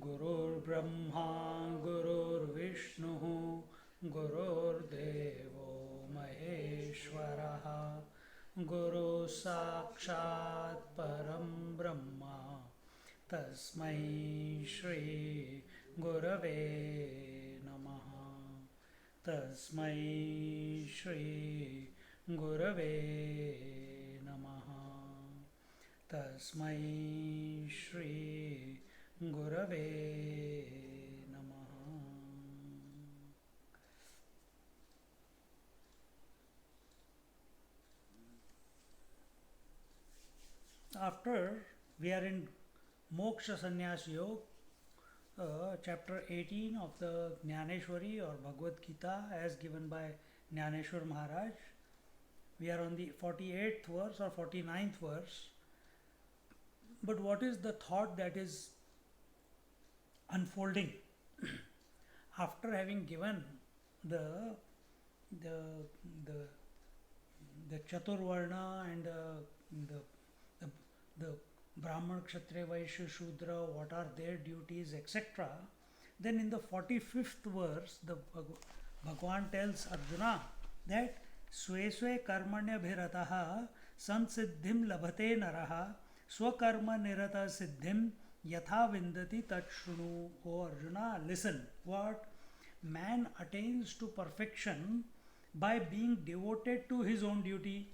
गुरुर्ब्रह्मा गुरुर्विष्णुः गुरुर्देवो महेश्वरः गुरुः साक्षात् परं ब्रह्म तस्मै श्री गुरवे नमः तस्मै श्री गुरवे नमः तस्मै श्री गुरवे नमः. After we are in Moksha Sannyas Yoga, chapter 18 of the Jnaneshwari or Bhagavad Gita as given by Jnaneshwar Maharaj. We are on the 48th verse or 49th verse. But what is the thought that is unfolding after having given the the the the Chaturvarna and the Brahman, Kshatriya, Vaishya, Shudra, what are their duties, etc. Then in the 45th verse, the Bhagavan tells Arjuna that Swe Swe Karmanya Bhirataha Sansiddhim Labhate Naraha Swakarma Nirata Siddhim Yatha Vindati Tachshunu. O Arjuna, listen, what? Man attains to perfection by being devoted to his own duty.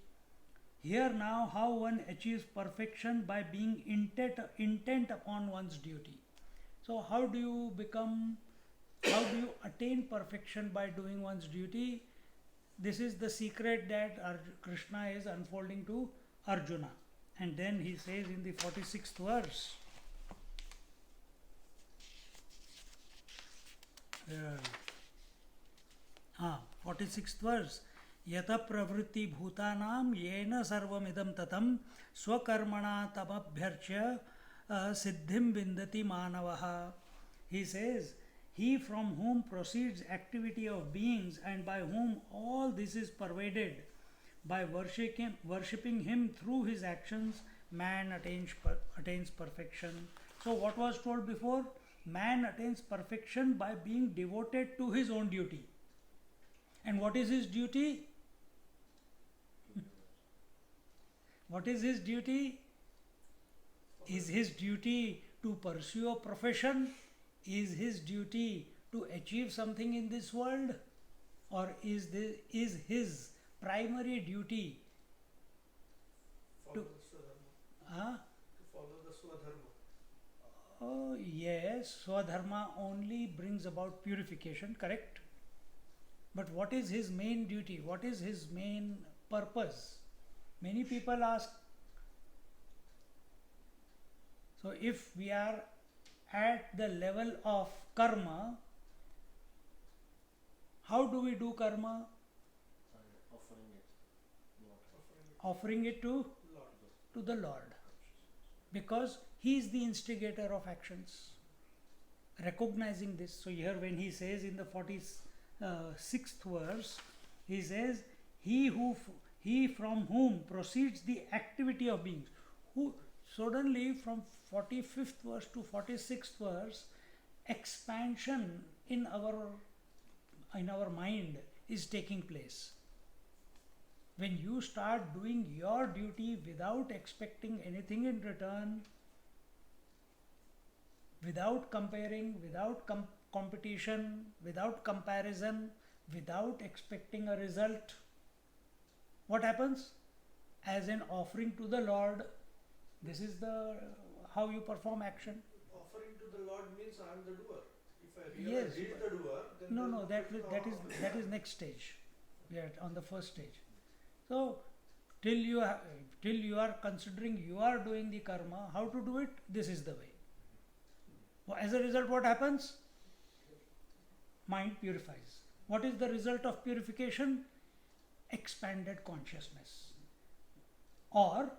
Here now, how one achieves perfection by being intent upon one's duty. So, how do you attain perfection by doing one's duty? This is the secret that Krishna is unfolding to Arjuna. And then he says in the 46th verse, 46th verse, Yata pravritti bhutanam yena sarvamidam tatam swakarmana tamabhyarchya siddhim vindati manavaha. He says, he from whom proceeds activity of beings and by whom all this is pervaded, by worshipping him through his actions, man attains perfection. So what was told before? Man attains perfection by being devoted to his own duty. And what is his duty? What is his duty? Is his duty to pursue a profession? Is his duty to achieve something in this world? Or is his primary duty to follow the Swadharma? Oh yes, Swadharma only brings about purification, correct? But what is his main duty? What is his main purpose? Many people ask. So if we are at the level of karma, how do we do karma? Offering it to the Lord. Because he is the instigator of actions. Recognizing this. So here when he says in the 46th verse, he says, he from whom proceeds the activity of beings. Who suddenly from 45th verse to 46th verse, expansion in our mind is taking place. When you start doing your duty without expecting anything in return, without comparing, without competition, without comparison, without expecting a result, what happens? As an offering to the Lord, this is how you perform action. Offering to the Lord means I am the doer. If I realize he is the doer, then no, that is next stage. We are on the first stage. So till you are considering you are doing the karma, how to do it? This is the way. As a result, what happens? Mind purifies. What is the result of purification? Expanded consciousness. Or,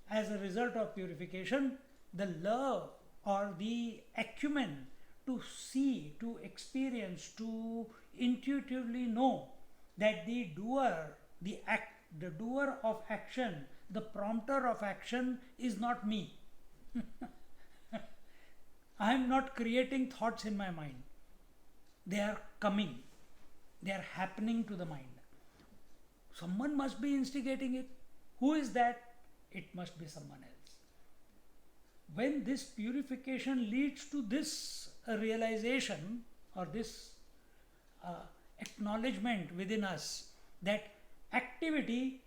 as a result of purification, the love or the acumen to see, to experience, to intuitively know that the doer, the doer of action, the prompter of action is not me. I am not creating thoughts in my mind. They are coming. They are happening to the mind. Someone must be instigating it. Who is that? It must be someone else. When this purification leads to this realization or this acknowledgement within us that activity,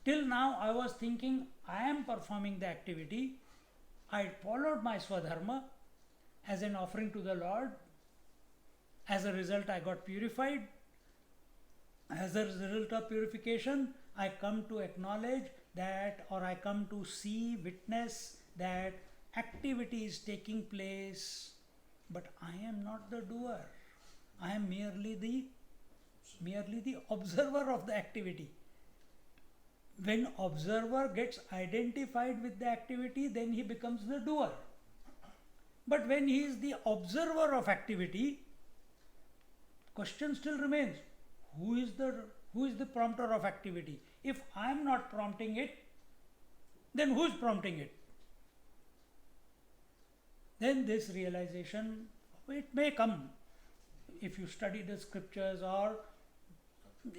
till now I was thinking I am performing the activity, I followed my Swadharma as an offering to the Lord. As a result, I got purified. As a result of purification, I come to acknowledge that, or I come to see, witness that activity is taking place, but I am not the doer. I am merely the observer of the activity. When observer gets identified with the activity, then he becomes the doer. But when he is the observer of activity, question still remains: who is the prompter of activity? If I am not prompting it, then who is prompting it? Then this realization, it may come if you study the scriptures, or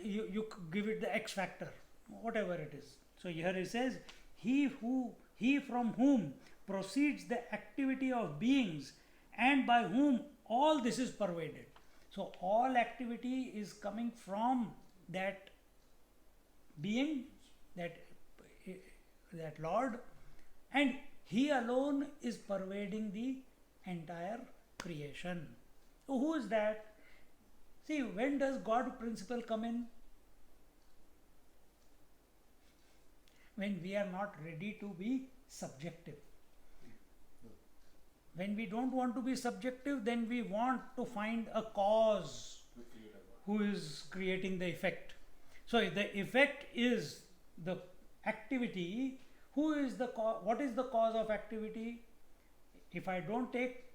you give it the X factor, whatever it is. So here it says, he from whom proceeds the activity of beings, and by whom all this is pervaded. So all activity is coming from that being, that Lord, and he alone is pervading the entire creation. So who is that? See, when does God principle come in? When we are not ready to be subjective. When we don't want to be subjective, then we want to find a cause who is creating the effect. So if the effect is the activity, who is the what is the cause of activity? If I don't take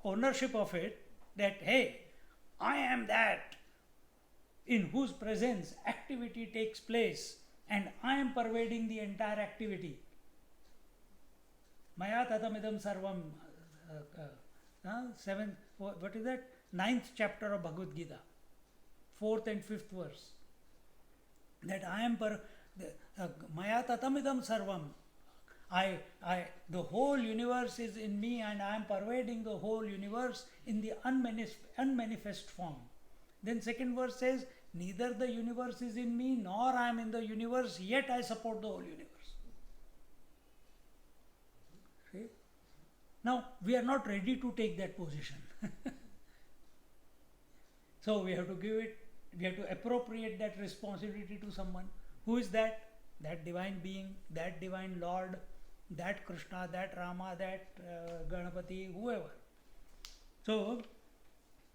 ownership of it, that hey, I am that in whose presence activity takes place, and I am pervading the entire activity. Maya tatamidam sarvam, what is that? 9th chapter of Bhagavad Gita, 4th and 5th verse. That I am Maya tatamidam sarvam. The whole universe is in me, and I am pervading the whole universe in the unmanifest form. Then second verse says, neither the universe is in me, nor I am in the universe, yet I support the whole universe. See? Now, we are not ready to take that position. So we have to appropriate that responsibility to someone. Who is that? That divine being, that divine Lord, that Krishna, that Rama, that Ganapati, whoever. So,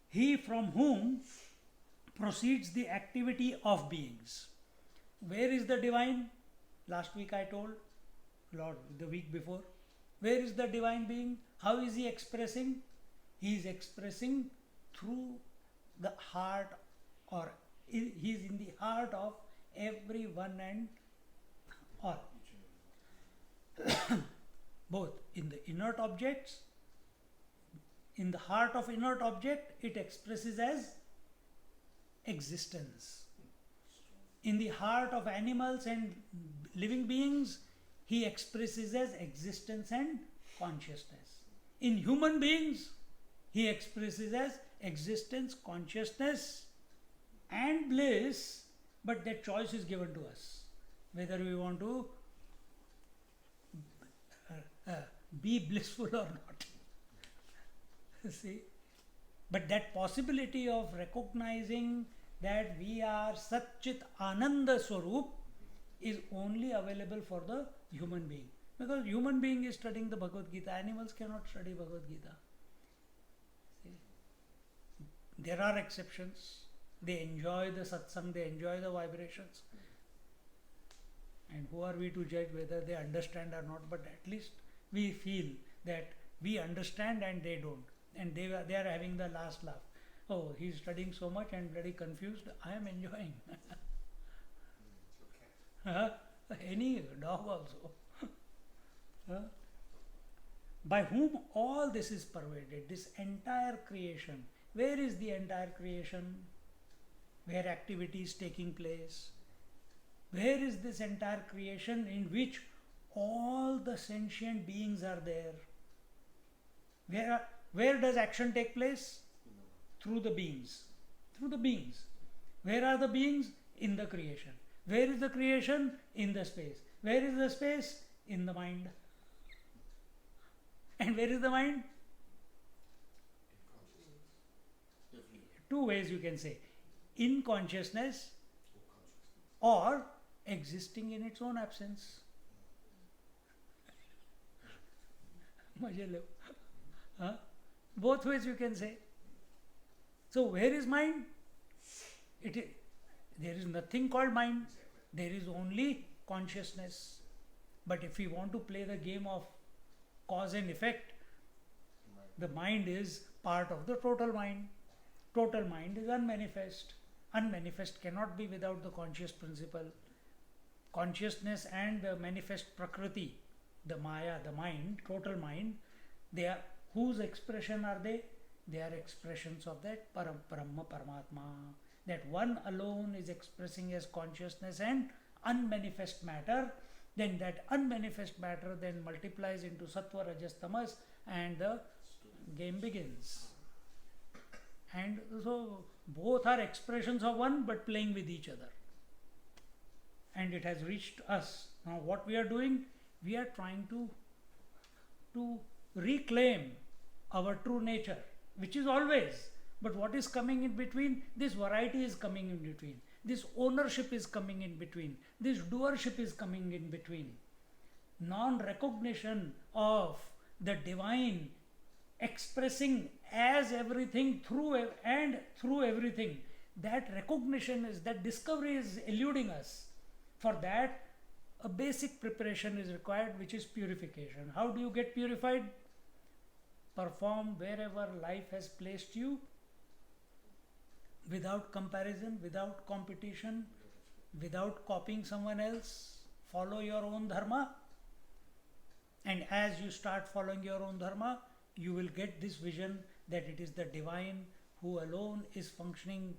he from whom proceeds the activity of beings. Where is the divine? Last week I told, Lord, the week before. Where is the divine being? How is he expressing? He is expressing through the heart, or he is in the heart of everyone and all. Both in the inert objects, in the heart of inert object, it expresses as existence. In the heart of animals and living beings, he expresses as existence and consciousness. In human beings, he expresses as existence, consciousness and bliss, but that choice is given to us, whether we want to be blissful or not. See? But that possibility of recognizing that we are Satchit Ananda Swarup is only available for the human being. Because human being is studying the Bhagavad Gita, animals cannot study Bhagavad Gita. See? There are exceptions. They enjoy the satsang, they enjoy the vibrations. And who are we to judge whether they understand or not? But at least we feel that we understand and they don't. And they are having the last laugh. Oh, he's studying so much and very confused. I am enjoying. Huh? Any dog also. Huh? By whom all this is pervaded, this entire creation. Where is the entire creation? Where activity is taking place? Where is this entire creation in which all the sentient beings are there? Where does action take place? Through the beings. Through the beings. Where are the beings? In the creation. Where is the creation? In the space. Where is the space? In the mind. And where is the mind? Two ways you can say. In consciousness or existing in its own absence. मजे लो. Huh? Both ways you can say. So where is mind? There is nothing called mind. There is only consciousness. But if we want to play the game of cause and effect, the mind is part of the total mind. Total mind is unmanifest. Unmanifest cannot be without the conscious principle. Consciousness and the manifest prakriti, the maya, the mind, total mind, they are, whose expression are they? They are expressions of that Brahma Paramatma. That one alone is expressing as consciousness and unmanifest matter. Then that unmanifest matter then multiplies into Sattva, Rajas, Tamas, and the game begins. And so both are expressions of one but playing with each other. And it has reached us. Now what we are doing? We are trying to reclaim our true nature, which is always. But what is coming in between? This variety is coming in between. This ownership is coming in between. This doership is coming in between. Non-recognition of the divine expressing as everything through everything. That recognition is, that discovery is eluding us. For that, a basic preparation is required, which is purification. How do you get purified? Perform wherever life has placed you, without comparison, without competition, without copying someone else. Follow your own dharma. And as you start following your own dharma, you will get this vision that it is the divine who alone is functioning,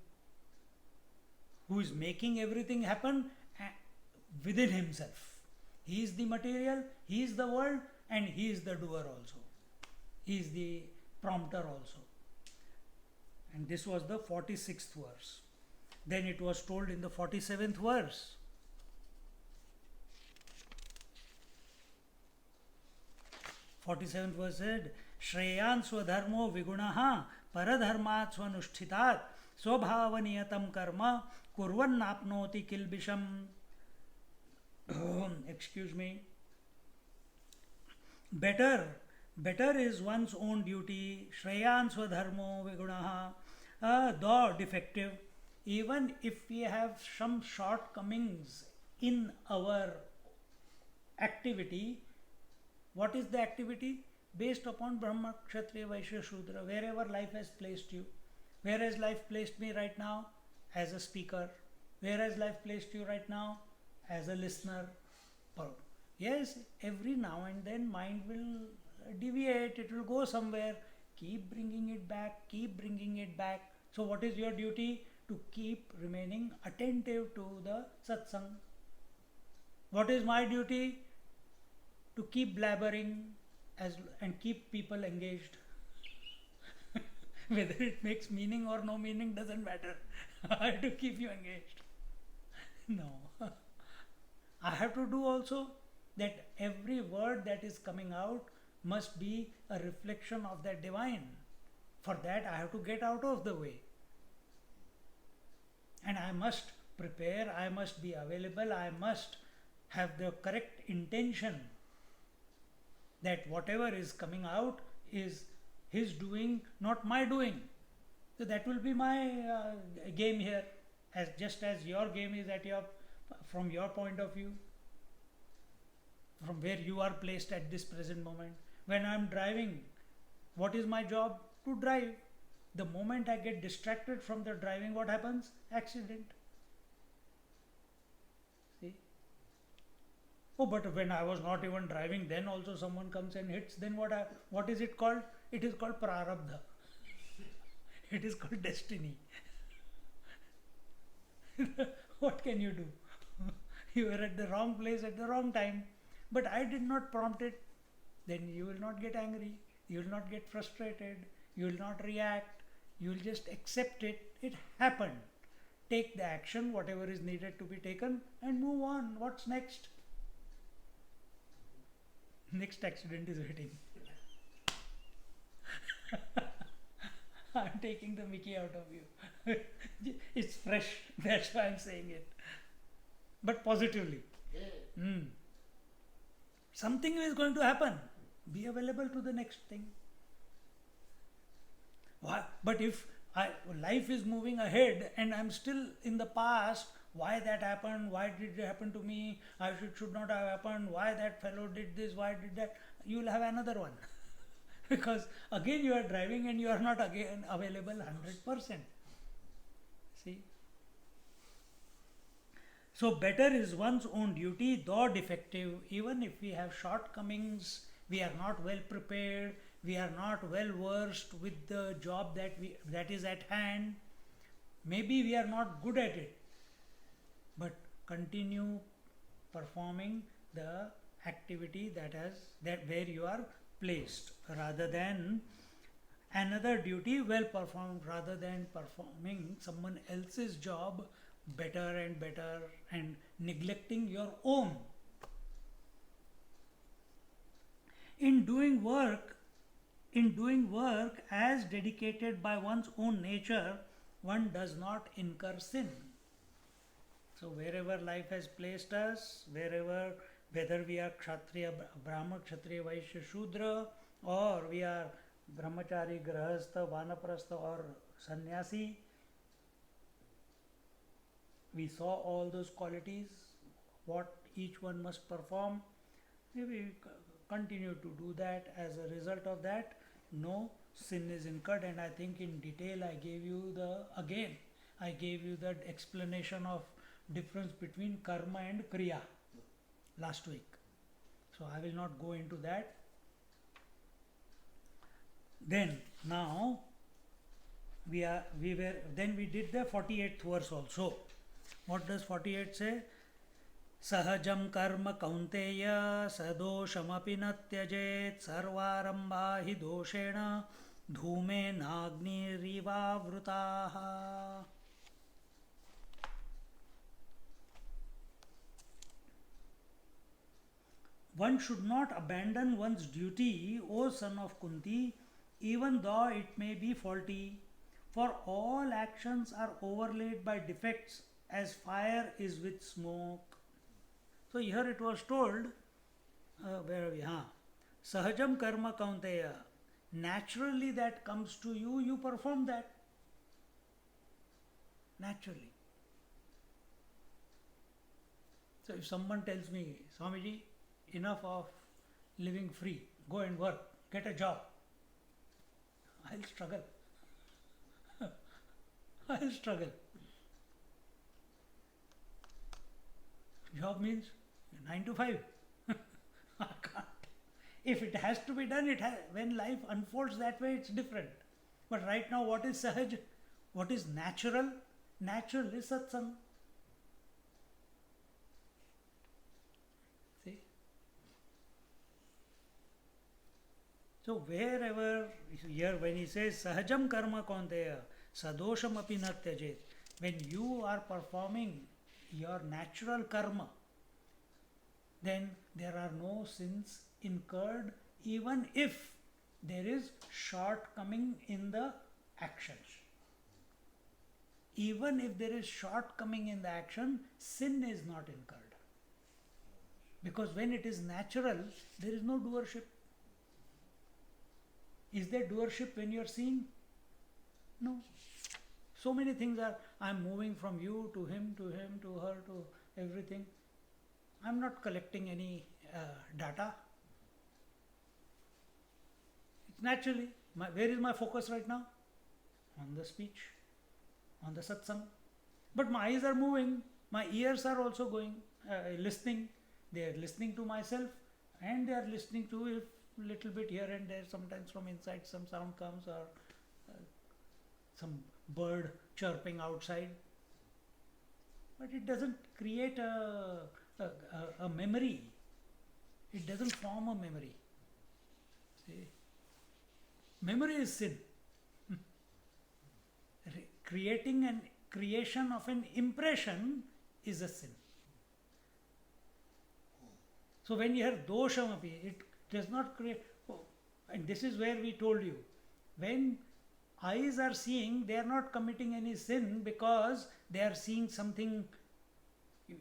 who is making everything happen within himself. He is the material, he is the world, and he is the doer also. He is the prompter also. And this was the 46th verse. Then it was told in the 47th verse. Verse said, Shreyan swadharmo vigunaha paradharmat swanushchitat swabhavaniyatam karma kurvannapnoti kilbisham. Excuse me. Better is one's own duty. Shreyan swadharmo vigunaha. Though defective, even if we have some shortcomings in our activity. What is the activity? Based upon Brahma, Kshatriya, Vaishya, Shudra, wherever life has placed you. Where has life placed me right now? As a speaker. Where has life placed you right now? As a listener. Yes, every now and then mind will deviate, it will go somewhere. Keep bringing it back, keep bringing it back. So what is your duty? To keep remaining attentive to the satsang. What is my duty? To keep blabbering and keep people engaged. Whether it makes meaning or no meaning doesn't matter. I have to keep you engaged. No. I have to do also that every word that is coming out must be a reflection of that divine. For that I have to get out of the way. And I must prepare, I must be available, I must have the correct intention that whatever is coming out is his doing, not my doing. So that will be my game here, as just as your game is at your, from your point of view, from where you are placed at this present moment. When I am driving, what is my job? To drive. The moment I get distracted from the driving, what happens? Accident. See? Oh, but when I was not even driving, then also someone comes and hits, then what is it called? It is called prarabdha. It is called destiny. What can you do? You were at the wrong place at the wrong time, but I did not prompt it. Then you will not get angry, you will not get frustrated, you will not react, you will just accept it. It happened. Take the action, whatever is needed to be taken, and move on. What's next? Next accident is waiting. I'm taking the Mickey out of you. It's fresh, that's why I'm saying it. But positively. Something is going to happen. Be available to the next thing. Why? But if life is moving ahead and I'm still in the past, why that happened, why did it happen to me, I should not have happened, why that fellow did this, why did that, you will have another one. Because again you are driving and you are not again available 100%. See? So better is one's own duty, though defective, even if we have shortcomings, we are not well prepared, we are not well versed with the job that is at hand. Maybe we are not good at it, but continue performing the activity that where you are placed, rather than another duty well performed, rather than performing someone else's job better and better and neglecting your own. In doing work as dedicated by one's own nature, one does not incur sin. So wherever life has placed us, whether we are Kshatriya, Brahma, Kshatriya, Vaishya, Shudra, or we are Brahmachari, Grahastha, Vanaprastha, or Sannyasi, we saw all those qualities, what each one must perform. We continue to do that. As a result of that, no sin is incurred. And I think in detail I gave you the explanation of difference between karma and kriya last week. So I will not go into that. Then now we did the 48th verse also. What does 48 say? Sahajam karma kaunteya sadoshamapi na tyajet sarvarambha hi doshena dhume nagni rivavrutaha. One should not abandon one's duty, O son of Kunti, even though it may be faulty, for all actions are overlaid by defects as fire is with smoke. So here it was told, where are we? Sahajam karma kaunteya. Naturally that comes to you, you perform that. Naturally. So if someone tells me, Swamiji, enough of living free, go and work, get a job, I'll struggle. I'll struggle. Job means 9 to 5. I can't. If it has to be done, when life unfolds that way, it's different. But right now, what is sahaj? What is natural? Natural is satsang. See? So wherever, here when he says sahajam karma kaunteya, sadosham api na tyajet, when you are performing your natural karma, then there are no sins incurred, even if there is shortcoming in the action. Even if there is shortcoming in the action, sin is not incurred. Because when it is natural, there is no doership. Is there doership when you are seeing? No. So many things are, I am moving from you to him, to her, to everything. I am not collecting any data. It's naturally, where is my focus right now? On the speech, on the satsang. But my eyes are moving, my ears are also going, listening. They are listening to myself and they are listening to if little bit here and there, sometimes from inside some sound comes or some bird chirping outside. But it doesn't create a memory. It doesn't form a memory. See? Memory is sin. Creation of an impression is a sin. So when you have doshamapi, it does not create. Oh, and this is where we told you, when eyes are seeing, they are not committing any sin because they are seeing something.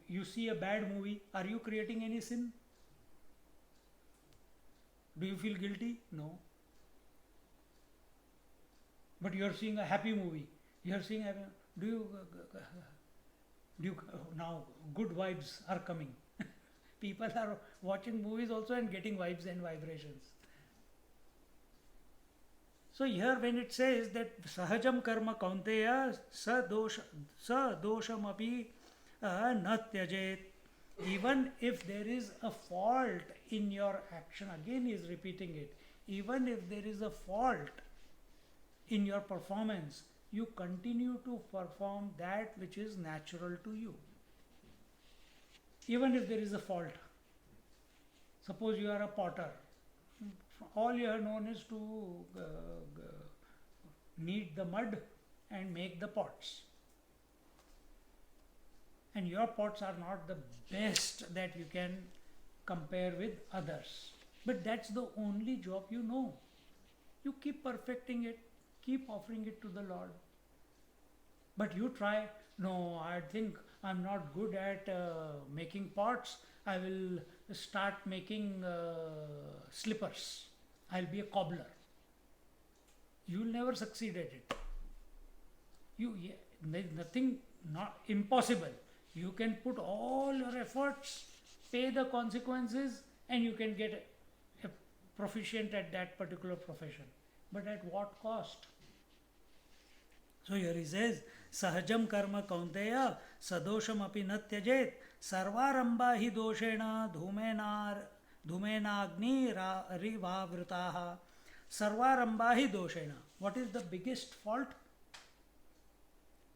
You see a bad movie, are you creating any sin? Do you feel guilty? No. But you are seeing a happy movie. You are seeing happy. Do you now good vibes are coming. People are watching movies also and getting vibes and vibrations. So here when it says that sahajam karma kaunteya sadosham api na tyajet, even if there is a fault in your action, again he is repeating it, even if there is a fault in your performance, you continue to perform that which is natural to you. Even if there is a fault. Suppose you are a potter. All you have known is to knead the mud and make the pots. And your pots are not the best that you can compare with others. But that's the only job you know. You keep perfecting it, keep offering it to the Lord. But you try, no, I think I'm not good at making pots. I will start making slippers. I'll be a cobbler. You will never succeed at it. There's nothing not impossible. You can put all your efforts, pay the consequences, and you can get a proficient at that particular profession. But at what cost? So here he says, Sahajam karma kaunteya sadosham api na tyajet sarvaramba hi doshena dhumenagni rivavritaha sarvaramba hi doshena. What is the biggest fault?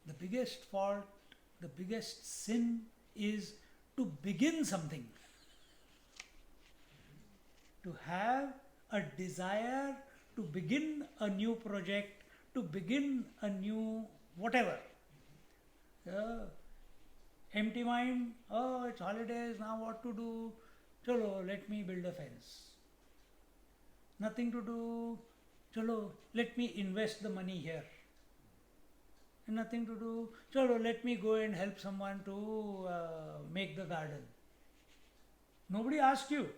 The biggest fault, the biggest sin is to begin something. To have a desire to begin a new project, to begin a new whatever. Empty mind, oh, it's holidays, now what to do? Chalo, let me build a fence. Nothing to do, chalo, let me invest the money here. Nothing to do, chalo, let me go and help someone to make the garden. Nobody asked you.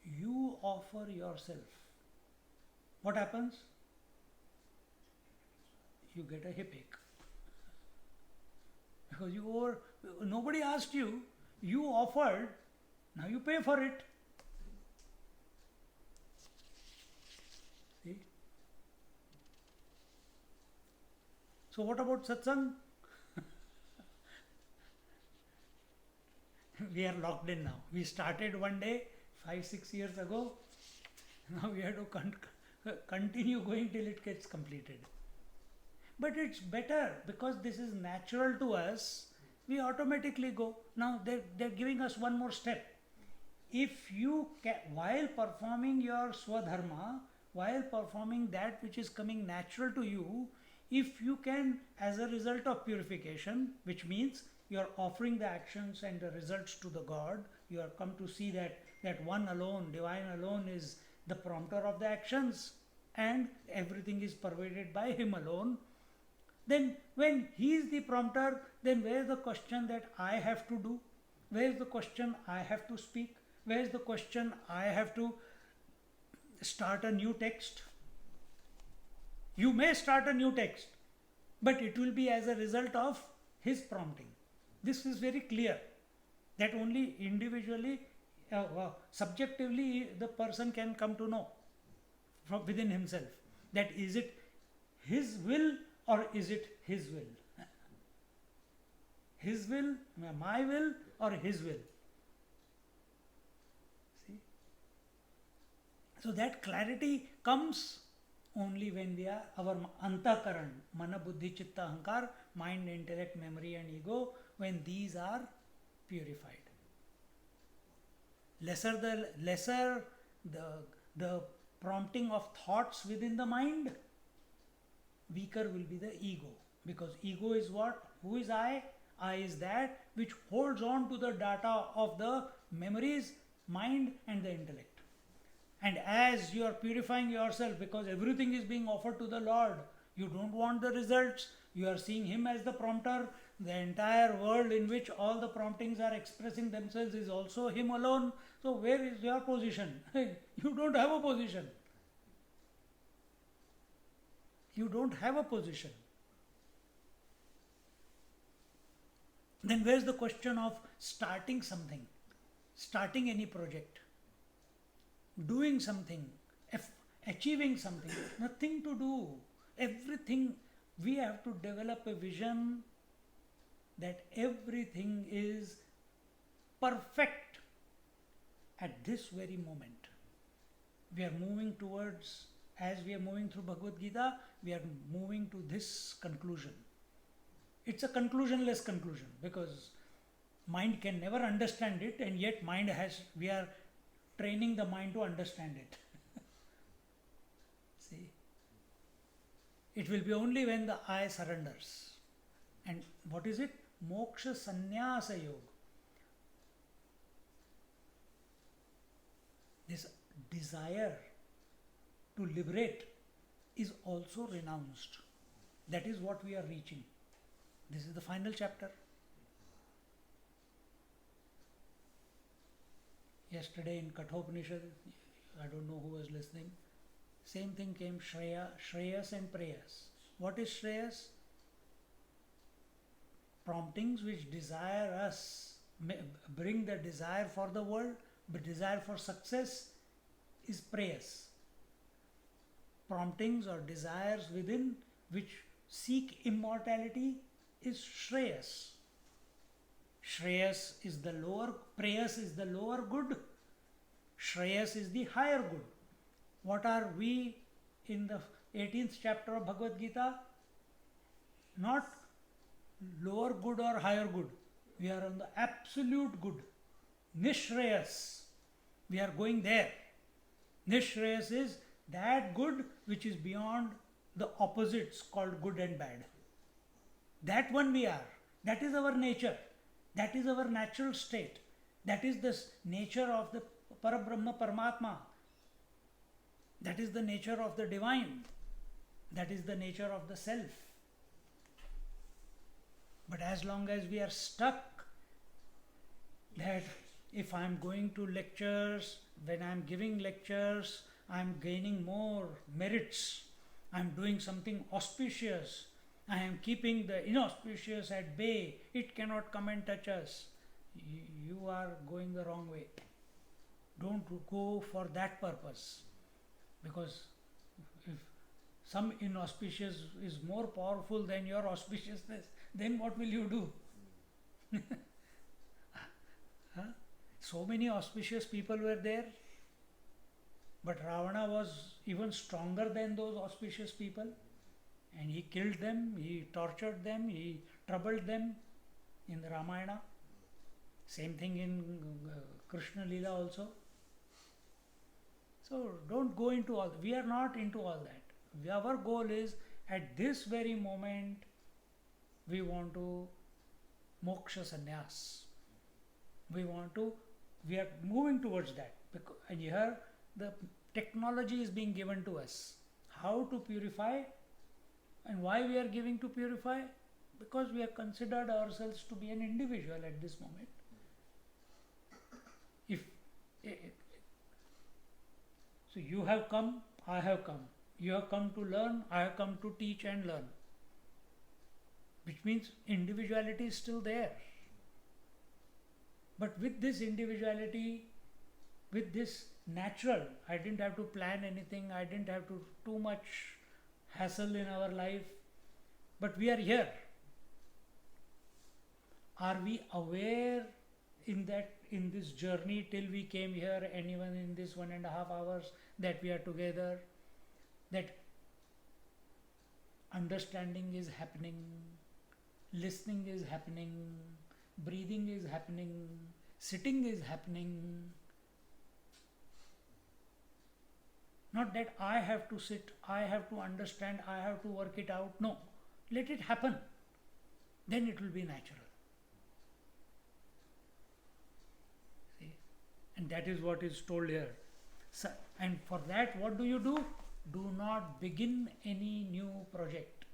You offer yourself. What happens? You get a hip ache. Because nobody asked you, you offered, now you pay for it. See? So what about satsang? We are locked in now. We started one day, 5-6 years ago. Now we have to continue going till it gets completed. But it's better because this is natural to us. We automatically go. Now they're giving us one more step. If you while performing your swadharma, while performing that which is coming natural to you, if you can, as a result of purification, which means you are offering the actions and the results to the God, you have come to see that one alone, divine alone, is the prompter of the actions and everything is pervaded by him alone. Then when he is the prompter, then where is the question that I have to do? Where is the question I have to speak? Where is the question I have to start a new text? You may start a new text, but it will be as a result of his prompting. This is very clear that only individually, subjectively, the person can come to know from within himself that is it his will or is it his will? His will, my will, or his will? See? So that clarity comes only when we are our antakaran, mana, buddhi, chitta, ahankar, mind, intellect, memory, and ego, when these are purified. Lesser the prompting of thoughts within the mind, weaker will be the ego. Because ego is what? Who is I? I is that which holds on to the data of the memories, mind, and the intellect. And as you are purifying yourself, because everything is being offered to the Lord, you don't want the results, you are seeing Him as the prompter, the entire world in which all the promptings are expressing themselves is also Him alone. So where is your position? You don't have a position. You don't have a position. Then where's the question of starting something, starting any project, doing something, achieving something? Nothing to do. Everything, we have to develop a vision that everything is perfect at this very moment. We are moving towards, as we are moving through Bhagavad Gita, we are moving to this conclusion. It's a conclusionless conclusion because mind can never understand it, and yet we are training the mind to understand it. See, it will be only when the I surrenders. And what is it? Moksha Sannyasa Yoga. This desire to liberate is also renounced. That is what we are reaching. This is the final chapter. Yesterday in Kathopanishad, I don't know who was listening, same thing came, Shreyas and Preyas. What is Shreyas? Promptings which desire us, bring the desire for the world, but desire for success is Preyas. Promptings or desires within which seek immortality is Shreyas. Shreyas is the lower, Preyas is the lower good, Shreyas is the higher good. What are we in the 18th chapter of Bhagavad Gita? Not lower good or higher good. We are on the absolute good. Nishreyas. We are going there. Nishreyas is that good which is beyond the opposites called good and bad. That one we are. That is our nature. That is our natural state. That is the nature of the Parabrahma Paramatma. That is the nature of the divine. That is the nature of the self. But as long as we are stuck that if I am going to lectures, when I am giving lectures, I am gaining more merits, I am doing something auspicious, I am keeping the inauspicious at bay, it cannot come and touch us. You are going the wrong way. Don't go for that purpose, because if some inauspicious is more powerful than your auspiciousness, then what will you do? Huh? So many auspicious people were there, but Ravana was even stronger than those auspicious people, and he killed them, he tortured them, he troubled them in the Ramayana. Same thing in Krishna Leela also. So don't go into all. We are not into all that. Our goal is at this very moment we want to moksha sannyas. We are moving towards that. And here the technology is being given to us. How to purify, and why we are giving to purify? Because we have considered ourselves to be an individual at this moment. So you have come, I have come. You have come to learn, I have come to teach and learn. Which means individuality is still there. But with this individuality, with this natural, I didn't have to plan anything, I didn't have to too much hassle in our life, but we are here. Are we aware in this journey till we came here, and even in this 1.5 hours that we are together, that understanding is happening, listening is happening, breathing is happening, sitting is happening? Not that I have to sit, I have to understand, I have to work it out. No, let it happen. Then it will be natural. See? And that is what is told here. So, and for that, what do? Do not begin any new project.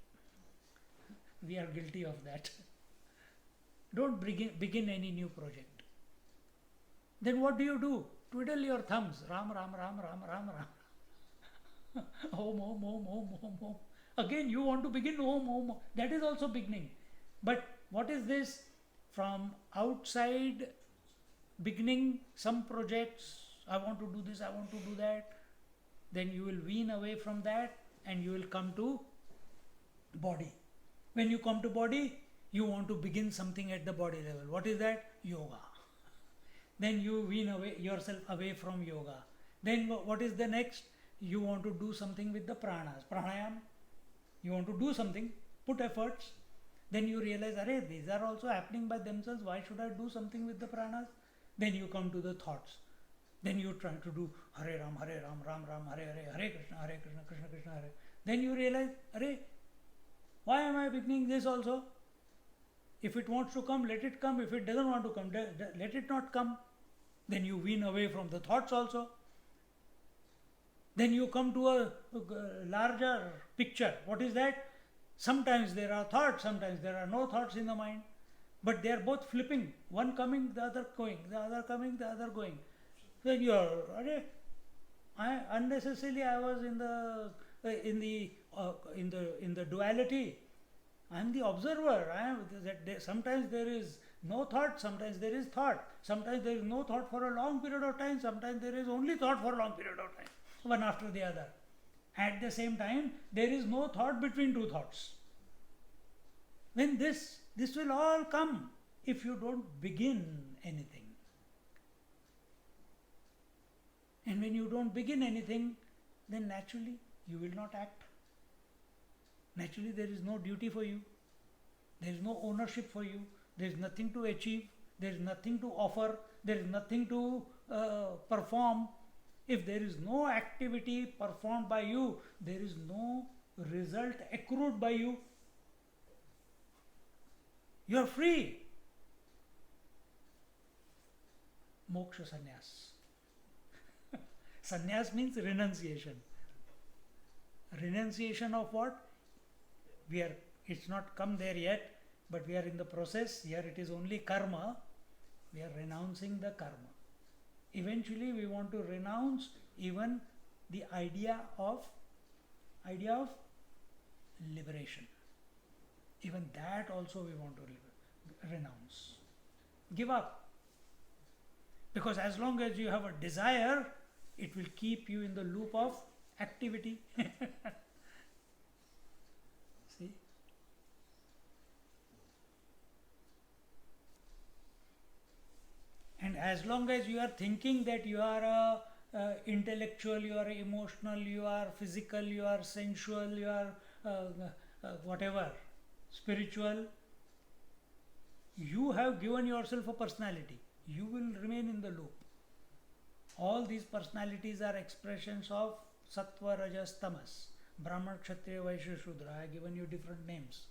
We are guilty of that. Don't begin any new project. Then what do? Twiddle your thumbs. Ram, Ram, Ram, Ram, Ram, Ram. Om, Om, Om, Om, Om, Om. Again, you want to begin Om, Om, Om. That is also beginning. But what is this? From outside beginning some projects, I want to do this, I want to do that. Then you will wean away from that and you will come to body. When you come to body, you want to begin something at the body level. What is that? Yoga. Then you wean yourself away from yoga. Then what is the next? You want to do something with the pranas, pranayam. You want to do something, put efforts. Then you realize, arey, these are also happening by themselves. Why should I do something with the pranas? Then you come to the thoughts. Then you try to do Hare Ram, Ram Ram, Hare Hare, Hare Krishna, Krishna Krishna, Hare. Then you realize, arey, why am I beginning this also? If it wants to come, let it come. If it doesn't want to come, let it not come. Then you wean away from the thoughts also. Then you come to a larger picture. What is that? Sometimes there are thoughts, sometimes there are no thoughts in the mind. But they are both flipping. One coming, the other going. The other coming, the other going. Then you are, unnecessarily I was in the duality. I am the observer. Sometimes there is no thought, sometimes there is thought. Sometimes there is no thought for a long period of time, sometimes there is only thought for a long period of time, one after the other. At the same time, there is no thought between two thoughts. Then this will all come if you don't begin anything. And when you don't begin anything, then naturally you will not act. Naturally there is no duty for you. There is no ownership for you. There is nothing to achieve. There is nothing to offer. There is nothing to perform. If there is no activity performed by you, there is no result accrued by you. You are free. Moksha sannyas. Sannyas means renunciation. Renunciation of what? It's not come there yet, but we are in the process. Here it is only karma. We are renouncing the karma. Eventually we want to renounce even the idea of liberation. Even that also we want to renounce. Give up. Because as long as you have a desire, it will keep you in the loop of activity. See? And as long as you are thinking that you are intellectual, you are emotional, you are physical, you are sensual, you are whatever, spiritual, you have given yourself a personality. You will remain in the loop. All these personalities are expressions of Sattva, Rajas, Tamas. Brahman, Kshatriya, Vaishya, Shudra. I have given you different names.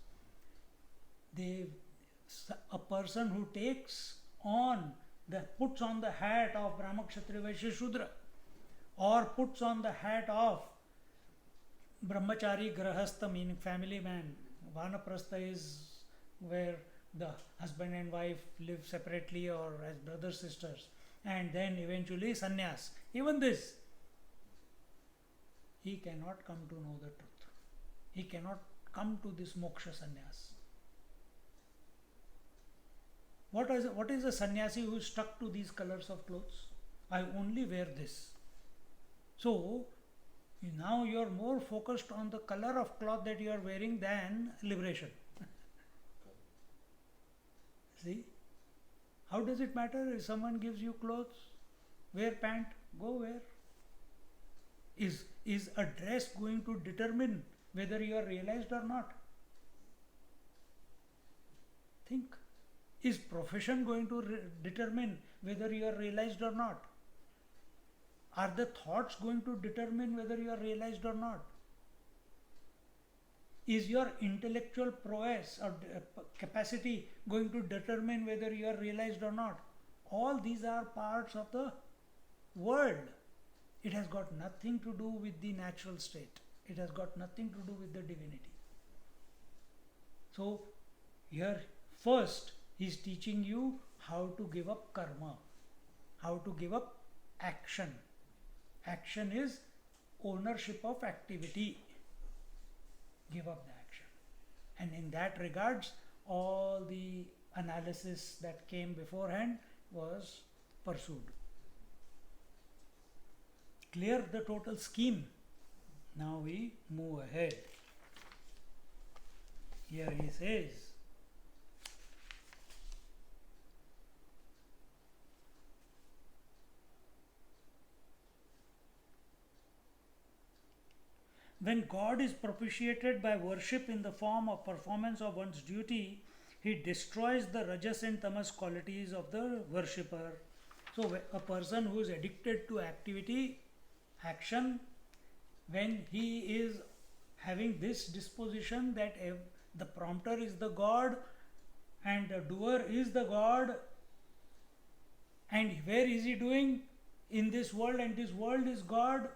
A person who puts on the hat of Brahma, Kshatriya, Vaishya, Shudra, or puts on the hat of Brahmachari, Grahastha, meaning family man. Vanaprastha is where the husband and wife live separately or as brothers, sisters. And then eventually sannyas. Even this, he cannot come to know the truth. He cannot come to this moksha sannyas. What is a sannyasi who is stuck to these colors of clothes? I only wear this. So, now you are more focused on the color of cloth that you are wearing than liberation. See? How does it matter if someone gives you clothes? Wear pant, go wear. Is a dress going to determine whether you are realized or not? Think. Is profession going to determine whether you are realized or not? Are the thoughts going to determine whether you are realized or not? Is your intellectual prowess or capacity going to determine whether you are realized or not? All these are parts of the world. It has got nothing to do with the natural state. It has got nothing to do with the divinity. So, here first he is teaching you how to give up karma, how to give up action. Action is ownership of activity. Give up the action. And in that regards, all the analysis that came beforehand was pursued. Clear the total scheme. Now we move ahead. Here he says, when God is propitiated by worship in the form of performance of one's duty, he destroys the rajas and tamas qualities of the worshipper. So a person who is addicted to activity, action, when he is having this disposition that the prompter is the God and the doer is the God, and where is he doing? In this world, and this world is God.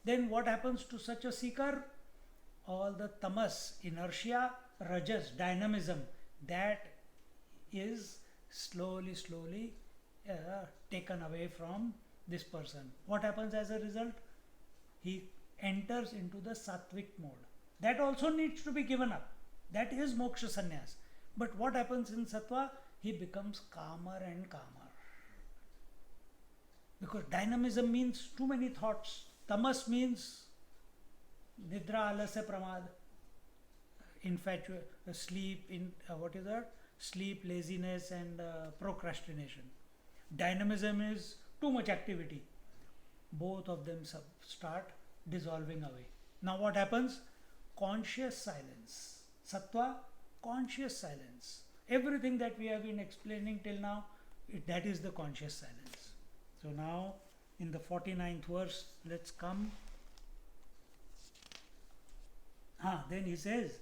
Then what happens to such a seeker? All the tamas, inertia, rajas, dynamism, that is slowly taken away from this person. What happens as a result? He enters into the sattvic mode. That also needs to be given up. That is moksha sannyas. But what happens in sattva? He becomes calmer and calmer. Because dynamism means too many thoughts. Tamas means nidra, alasya, pramad, sleep, what is that? Sleep, laziness, and procrastination. Dynamism is too much activity. Both of them start dissolving away. Now what happens? Conscious silence. Sattva, conscious silence. Everything that we have been explaining till now, that is the conscious silence. So now, in the 49th verse, let's come. Then he says,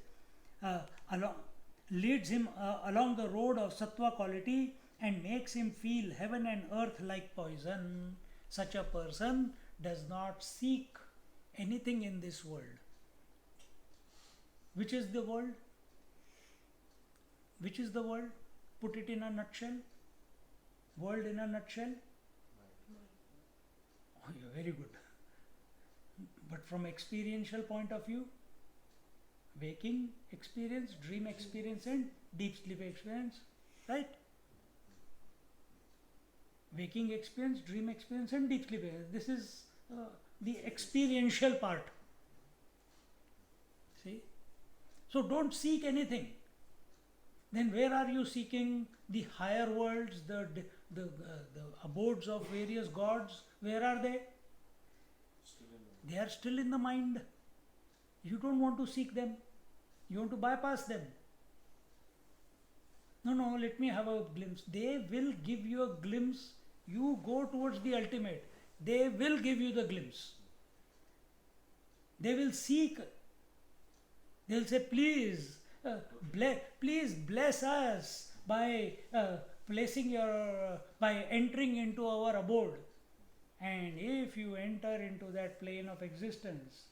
leads him along the road of sattva quality and makes him feel heaven and earth like poison. Such a person does not seek anything in this world. Which is the world? Which is the world? Put it in a nutshell. World in a nutshell. Oh, you're very good. But from experiential point of view, waking experience, dream experience, and deep sleep experience, right? Waking experience, dream experience, and deep sleep experience. This is the experiential part. See? So don't seek anything. Then where are you seeking? The higher worlds, the abodes of various gods, where are they? They are still in the mind. You don't want to seek them. You want to bypass them. No, let me have a glimpse. They will give you a glimpse. You go towards the ultimate. They will give you the glimpse. They will seek. They will say, please bless us by by entering into our abode. And if you enter into that plane of existence,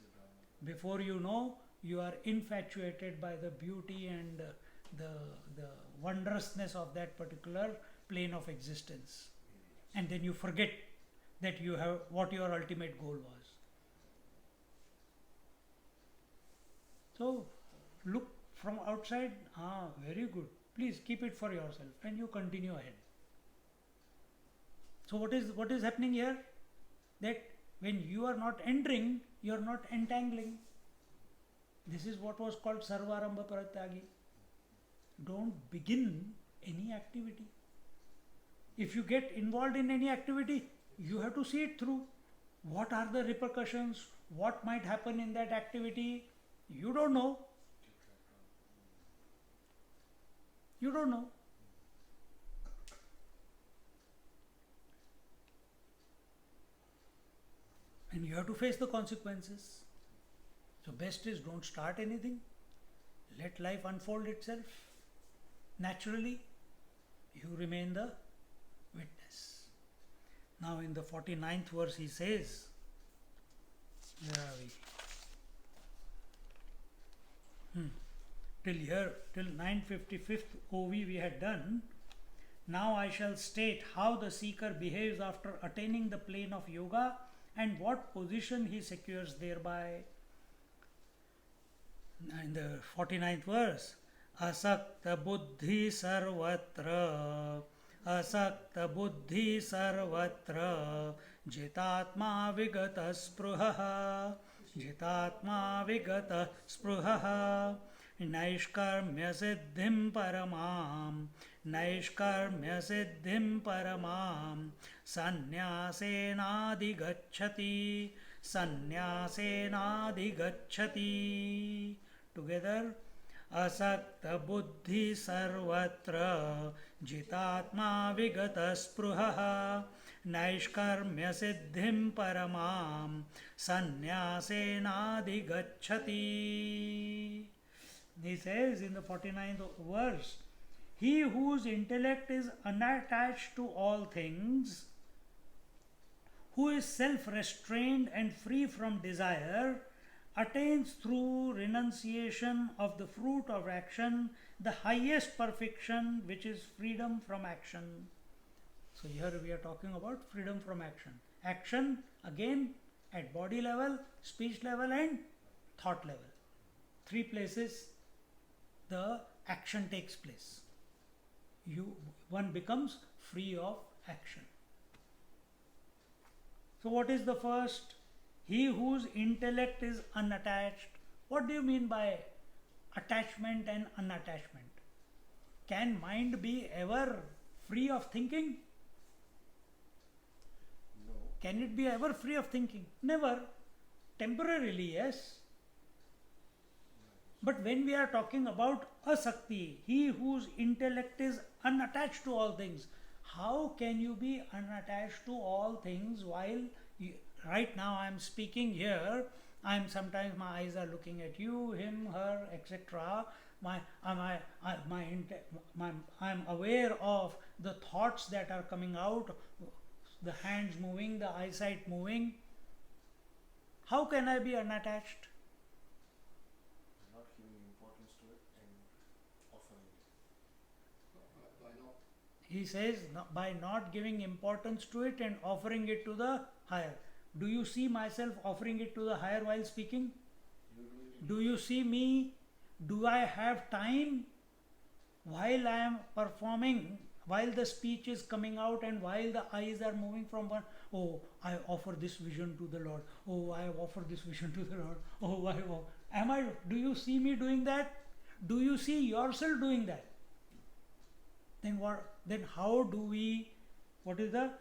before you know, you are infatuated by the beauty and the wondrousness of that particular plane of existence. And then you forget that you have what your ultimate goal was. So look from outside, very good. Please keep it for yourself and you continue ahead. So what is happening here? That when you are not entering, you are not entangling. This is what was called Sarvarambha Paratyagi. Don't begin any activity. If you get involved in any activity, you have to see it through. What are the repercussions? What might happen in that activity? You don't know. You don't know. And you have to face the consequences. So best is don't start anything. Let life unfold itself. Naturally, you remain the witness. Now in the 49th verse he says, where are we? Till here, till 955th OV we had done. Now I shall state how the seeker behaves after attaining the plane of yoga and what position he secures thereby. In the 49th verse, asakta buddhi sarvatra, asakta buddhi sarvatra, jitatma vigata spruhaha, jitatma vigata spruhaha, naishkarmya siddhim paramam, naishkarmya siddhim paramam, sanyasenadi gacchati. Together, asakta buddhi sarvatra, jitatma vigata spruhaha, naishkarmya siddhim paramam, sanyasenadi gacchati. He says in the 49th verse, he whose intellect is unattached to all things, who is self-restrained and free from desire, attains through renunciation of the fruit of action the highest perfection, which is freedom from action. So here we are talking about freedom from action. Action again at body level, speech level and thought level. 3 places the action takes place. One becomes free of action. So what is the first? He whose intellect is unattached. What do you mean by attachment and unattachment? Can mind be ever free of thinking? No. Can it be ever free of thinking? Never. Temporarily, yes. But when we are talking about asakti, he whose intellect is unattached to all things, how can you be unattached to all things while right now I am speaking here? Sometimes my eyes are looking at you, him, her, etc. I am aware of the thoughts that are coming out, the hands moving, the eyesight moving. How can I be unattached? Not giving importance to it and offering it. He says by not giving importance to it and offering it to the higher. Do you see myself offering it to the higher while speaking? Do you see me? Do I have time while I am performing, while the speech is coming out and while the eyes are moving from one? Oh, I offer this vision to the Lord. Oh, I offer this vision to the Lord. Oh, do you see me doing that? Do you see yourself doing that? Then what? Then how do we? What is the?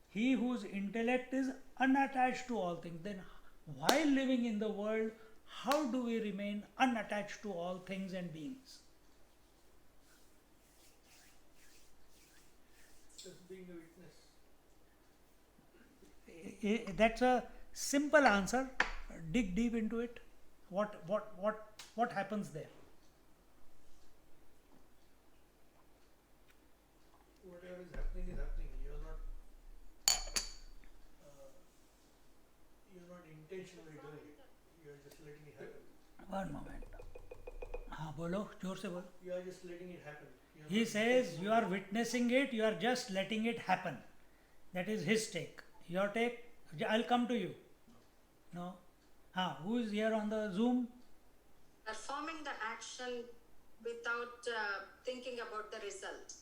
He whose intellect is unattached to all things. Then while living in the world, how do we remain unattached to all things and beings? Just being a witness. That's a simple answer. Dig deep into it. What happens there? Whatever is happening is happening. You're not intentionally doing it. You're just letting it happen. One moment. हाँ बोलो जोर से बोलो. You are just letting it happen. He says you are witnessing it, you are just letting it happen. That is his take. Your take, I'll come to you. No? Who is here on the Zoom? performing the action without thinking about the result.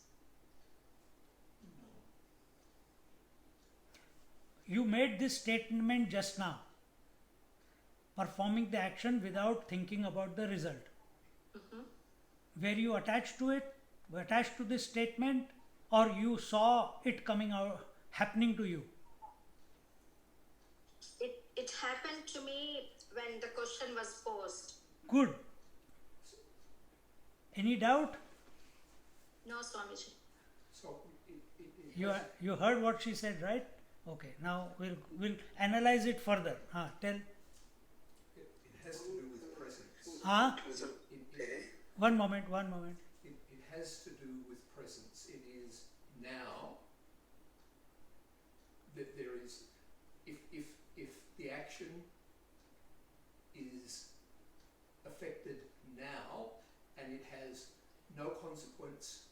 You made this statement just now. Performing the action without thinking about the result. Were you attached to it? Attached to this statement? Or you saw it coming out, happening to you? It happened to me when the question was posed. Good. Any doubt? No, Swamiji. So You heard what she said, right? Okay. Now we'll analyze it further. Tell. it has to do with presence. It, one moment. It has to do with presence. It is now that there is, if the action is affected now and it has no consequence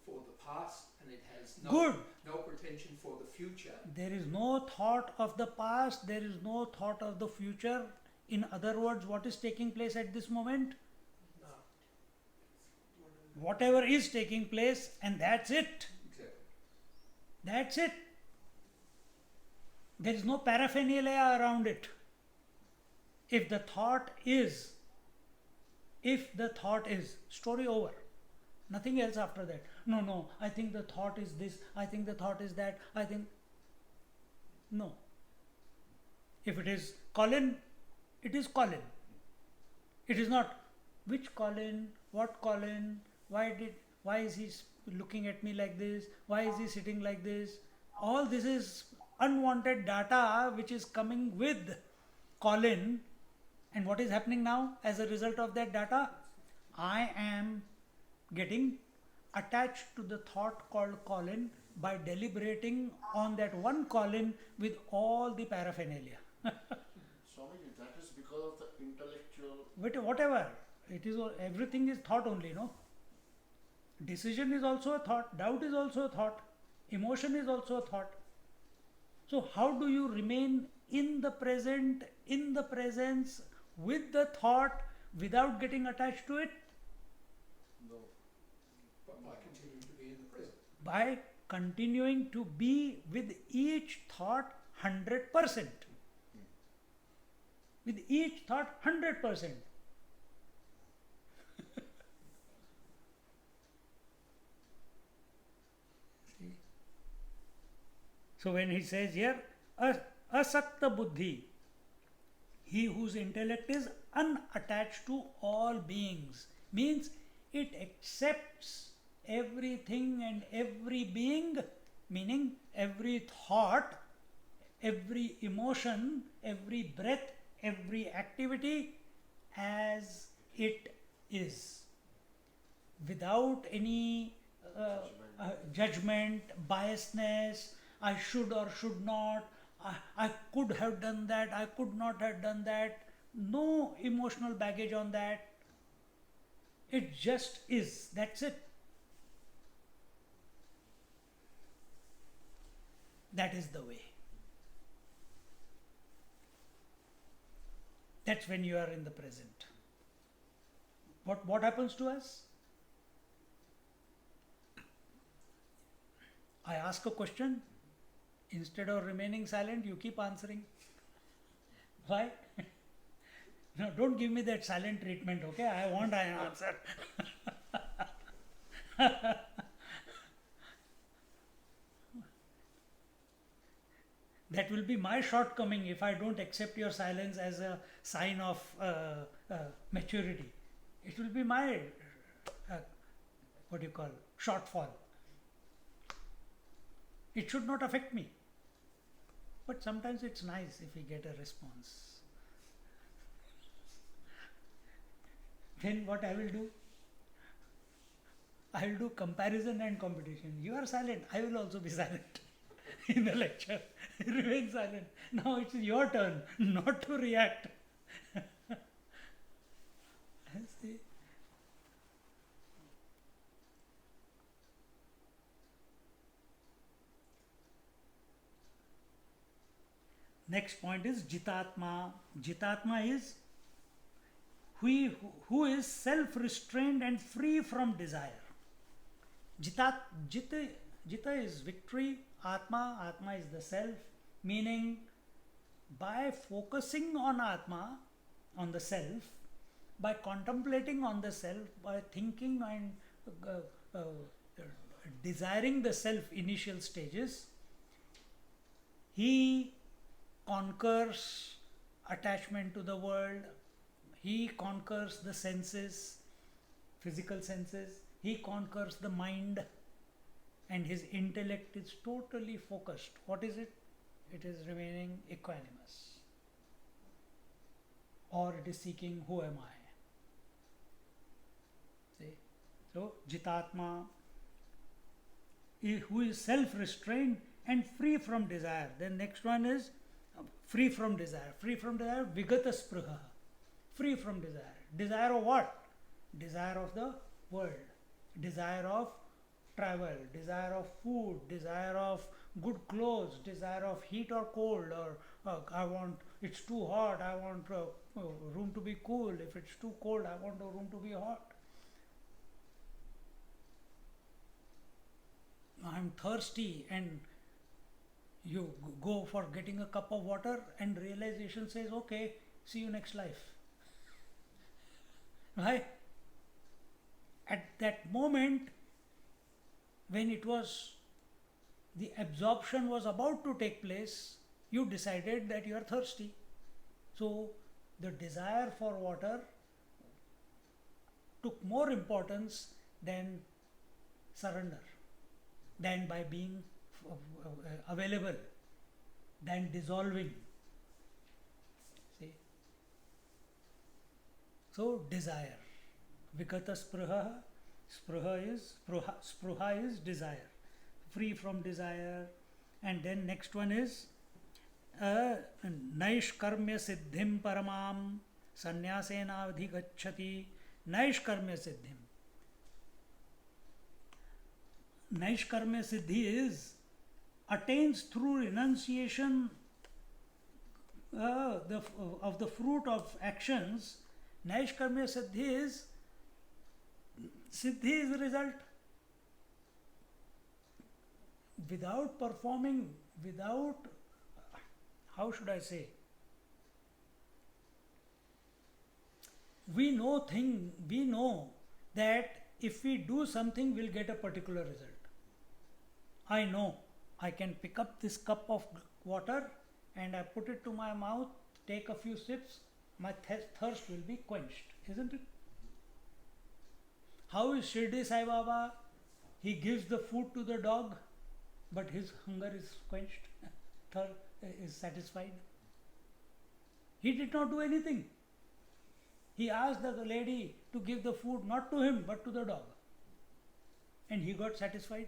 for the past and it has Good. no pretension for the future. There is no thought of the past, there is no thought of the future. In other words, what is taking place at this moment? Whatever is taking place, and that's it. Exactly. That's it. There is no paraphernalia around it. If the thought is, story over. Nothing else after that. No, I think the thought is this, I think the thought is that, no. If it is Colin, it is Colin. It is not which Colin, what Colin, why is he looking at me like this, why is he sitting like this. All this is unwanted data which is coming with Colin. And what is happening now as a result of that data? I am getting attached to the thought called Colin by deliberating on that one Colin with all the paraphernalia. Swamiji, that is because of the intellectual. But whatever, it is everything is thought only, no? Decision is also a thought, doubt is also a thought, emotion is also a thought. So how do you remain in the present, in the presence, with the thought, without getting attached to it? No. But by continuing to be in the present. By continuing to be with each thought 100%. With each thought 100%. See? So when he says here, asakta buddhi, he whose intellect is unattached to all beings, means it accepts everything and every being, meaning every thought, every emotion, every breath, every activity as it is, without any judgment, biasness, I should or should not, I could have done that, I could not have done that, no emotional baggage on that. It just is, that's it. That is the way. That's when you are in the present. What happens to us? I ask a question. Instead of remaining silent, you keep answering. Why? No, don't give me that silent treatment, okay? I want an answer. That will be my shortcoming if I don't accept your silence as a sign of maturity. It will be my, shortfall. It should not affect me. But sometimes it's nice if we get a response. Then what I will do? I will do comparison and competition. You are silent, I will also be silent in the lecture. Remain silent. Now it's your turn not to react. See? Next point is Jitatma. Jitatma is who is self-restrained and free from desire. Jita is victory, Atma is the self, meaning by focusing on Atma, on the self, by contemplating on the self, by thinking and desiring the self initial stages, he conquers attachment to the world, he conquers the senses, physical senses, he conquers the mind, and his intellect is totally focused. What is it? It is remaining equanimous. Or it is seeking, who am I? See? So, Jitatma, who is self-restrained and free from desire. Then next one is free from desire. Free from desire, Vigata Spruha. Free from desire. Desire of what? Desire of the world. Desire of travel. Desire of food. Desire of good clothes. Desire of heat or cold. Or I want, it's too hot, I want room to be cool. If it's too cold, I want a room to be hot. I'm thirsty, and you go for getting a cup of water and realization says, okay, see you next life. Right? At that moment, when it was, the absorption was about to take place, you decided that you are thirsty. So the desire for water took more importance than surrender, than by being available, than dissolving. See? So desire. Vikata spruha. Spruha is desire. Free from desire. And then next one is Naishkarmya siddhim paramam sannyasena adhigacchati. Naishkarmya siddhim. Naishkarmya siddhi is attains through renunciation of the fruit of actions. Naishkarmya siddhi is the result. Without performing, without, how should I say? We know that if we do something, we'll get a particular result. I know I can pick up this cup of water and I put it to my mouth, take a few sips, my thirst will be quenched, isn't it? How is Shirdi Sai Baba? He gives the food to the dog, but his hunger is quenched, thirst is satisfied. He did not do anything. He asked the lady to give the food not to him but to the dog, and he got satisfied.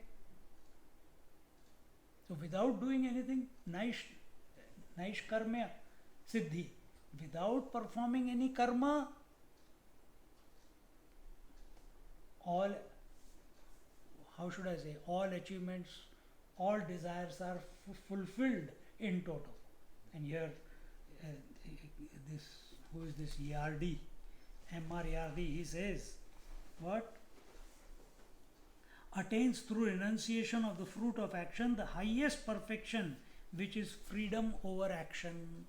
So without doing anything, Naishkarmya siddhi, without performing any karma, all, how should I say, all achievements, all desires are fulfilled in total. And here, this, who is this Yardi? M.R. Yardi, he says, what? Attains through renunciation of the fruit of action the highest perfection, which is freedom over action.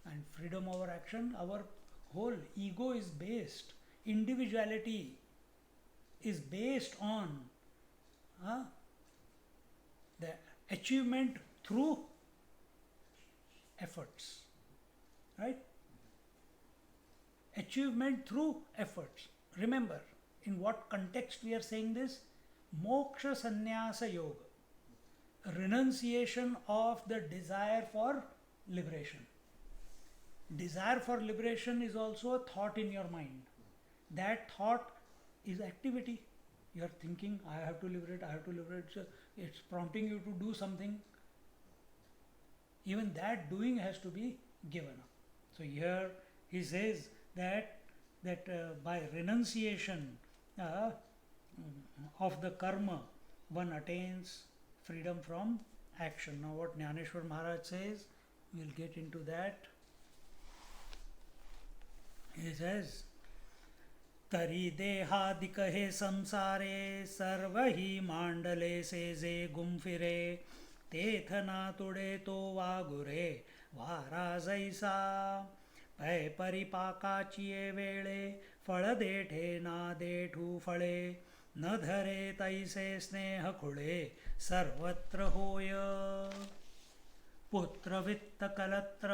And freedom over action, our whole ego is based, individuality is based on the achievement through efforts, right? Achievement through efforts. Remember, in what context we are saying this? Moksha Sannyasa Yoga. Renunciation of the desire for liberation. Desire for liberation is also a thought in your mind. That thought is activity. You are thinking, I have to liberate, I have to liberate. So it's prompting you to do something. Even that doing has to be given up. So here he says that by renunciation of the karma, one attains freedom from action. Now what Jnaneshwar Maharaj says, we'll get into that. He says, तरी देहादिक हे संसारे सर्व ही मांडले से जे गुंफिरे तेथ ना तुडे तो वागुरे वारा जैसा पै परिपाकाची ये वेळे फळ देठे ना देठू फळे न धरे तैसे स्नेह खुळे सर्वत्र होय पुत्र वित्त कलत्र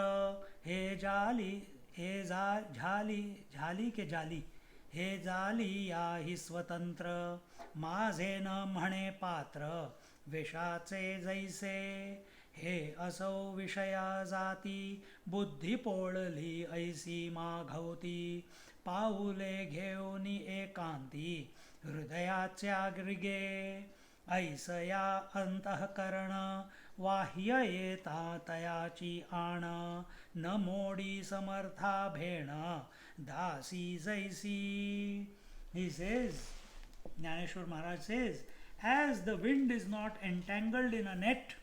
हे जाली हे झाली झाली के जाली हे जाली याही स्वतंत्र माझे न म्हणे पात्र विषाचे जैसे हे असौ विषया जाती बुद्धी पोळली ऐसी माघवती पाऊले घेऊनी एकांती हृदयाच्या ग्रिगे ऐसया अंतःकरण वाह्य येता तयाची आण न मोडी समर्था भेण दासी जैसी. He says, Jnaneshwar Maharaj says, as the wind is not entangled in a net,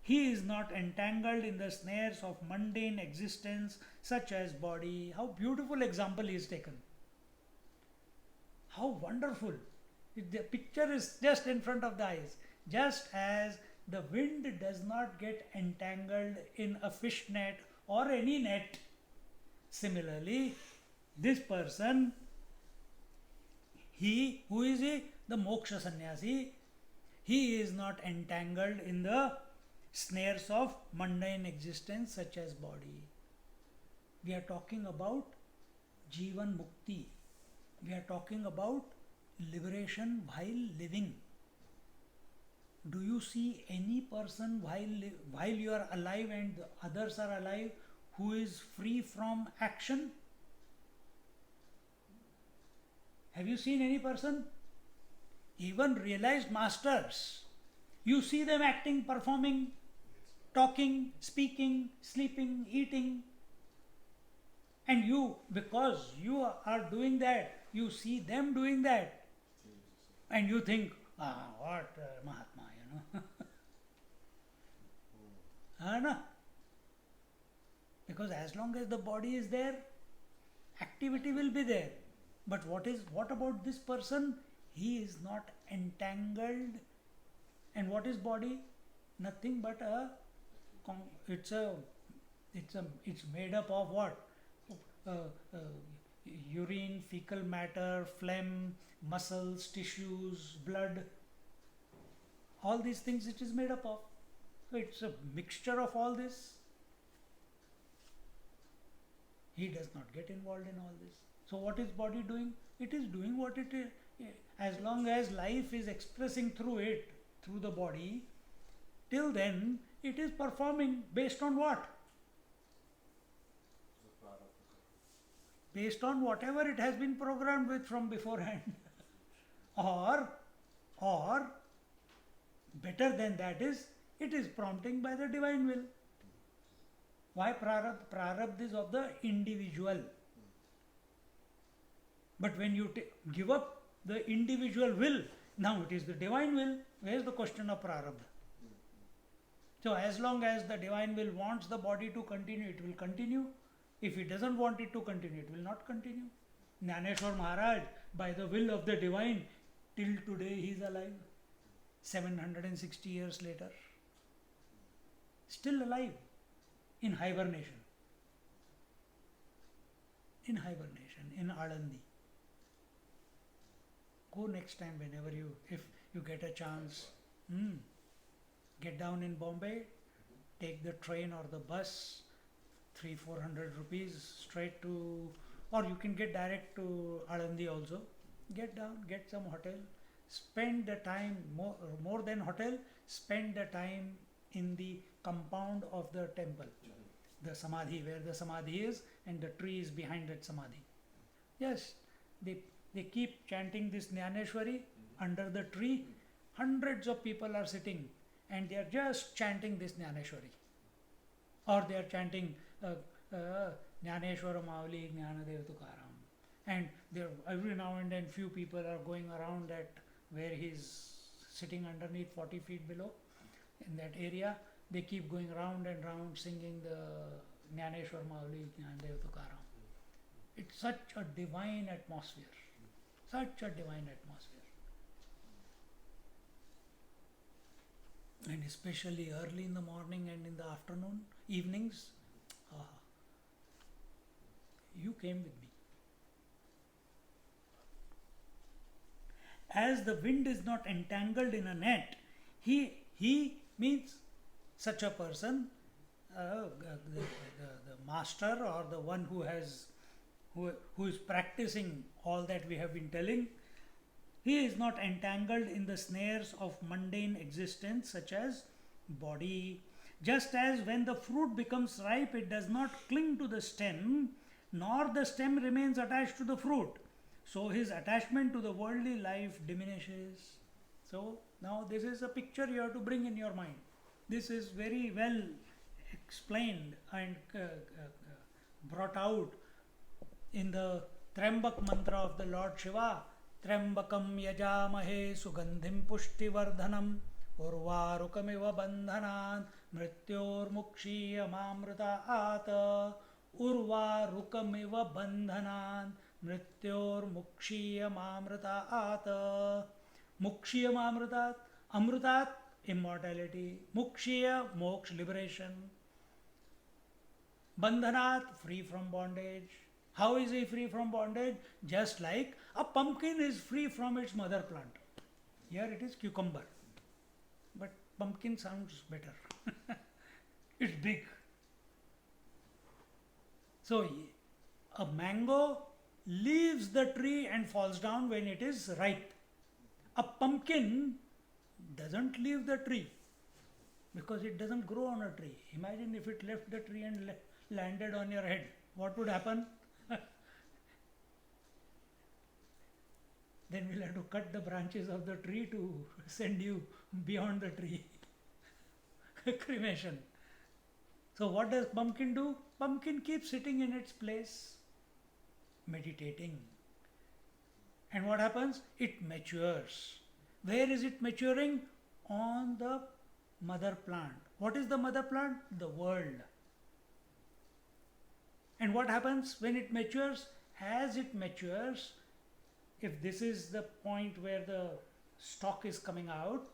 he is not entangled in the snares of mundane existence such as body. How beautiful example he is taken. How wonderful. The picture is just in front of the eyes. Just as the wind does not get entangled in a fish net or any net, similarly, this person, he, who is he? The moksha sannyasi, he is not entangled in the snares of mundane existence such as body. We are talking about Jivan Mukti. We are talking about liberation while living. Do you see any person while you are alive and the others are alive who is free from action? Have you seen any person? Even realized masters. You see them acting, performing, talking, speaking, sleeping, eating. And you, because you are doing that, you see them doing that. And you think, what Mahatma, no? Because as long as the body is there, activity will be there. But what about this person? He is not entangled. And what is body? Nothing but it's made up of what? Urine, fecal matter, phlegm, muscles, tissues, blood. All these things it is made up of. So it's a mixture of all this. He does not get involved in all this. So what is body doing? It is doing what it is. As long as life is expressing through it, through the body, till then it is performing based on what? Based on whatever it has been programmed with from beforehand. or better than that is, it is prompting by the divine will. Why prarabdha? Prarabdha is of the individual. But when you give up the individual will, now it is the divine will. Where is the question of prarabdha? So as long as the divine will wants the body to continue, it will continue. If it doesn't want it to continue, it will not continue. Jnaneshwar Maharaj, by the will of the divine, till today he is alive. 760 years later. Still alive. In hibernation. In Alandi. Go next time whenever if you get a chance. Get down in Bombay, take the train or the bus, 300-400 rupees straight to, or you can get direct to Alandi also. Get down, get some hotel, spend the time, more than hotel, spend the time in the compound of the temple, the samadhi, where the samadhi is and the tree is behind that samadhi. Yes, they keep chanting this Jnaneshwari under the tree. Hundreds of people are sitting and they are just chanting this Jnaneshwari. Or they are chanting Jnaneshwara Mauli Jnanadev Tukaram. And there every now and then few people are going around that where he is sitting underneath 40 feet below. In that area, they keep going round and round singing the Jnaneshwar Mauli Jnanadev Tukaram. It's such a divine atmosphere. Such a divine atmosphere. And especially early in the morning and in the afternoon, evenings, you came with me. As the wind is not entangled in a net, he means such a person, the master or the one who is practicing all that we have been telling. He is not entangled in the snares of mundane existence such as body. Just as when the fruit becomes ripe, it does not cling to the stem, nor the stem remains attached to the fruit. So his attachment to the worldly life diminishes. So now this is a picture you have to bring in your mind. This is very well explained and brought out in the Trambak mantra of the Lord Shiva. Trambakam yajamahe sugandhim pushtivardhanam urvarukamiva bandhanan mrityor mukshiyamamritaat urvarukamiva bandhanan mrityor mukshiyamamritaat. Mukshiyamamritat, amritat, immortality. Mukshiya, moksha, liberation. Bandhanat, free from bondage. How is he free from bondage? Just like a pumpkin is free from its mother plant. Here it is cucumber. But pumpkin sounds better. It's big. So a mango leaves the tree and falls down when it is ripe. A pumpkin doesn't leave the tree because it doesn't grow on a tree. Imagine if it left the tree and landed on your head. What would happen? Then we'll have to cut the branches of the tree to send you beyond the tree. Cremation. So what does pumpkin do? Pumpkin keeps sitting in its place, meditating. And what happens? It matures. Where is it maturing? On the mother plant. What is the mother plant? The world. And what happens when it matures? As it matures, if this is the point where the stalk is coming out,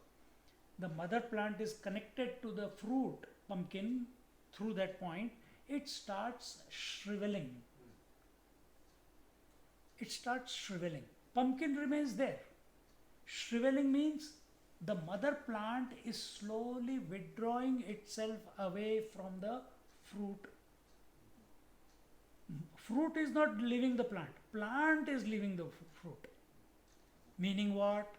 the mother plant is connected to the fruit, pumpkin, through that point, it starts shriveling. It starts shriveling. Pumpkin remains there. Shriveling means the mother plant is slowly withdrawing itself away from the fruit. Fruit is not leaving the plant. Plant is leaving the fruit. Meaning what?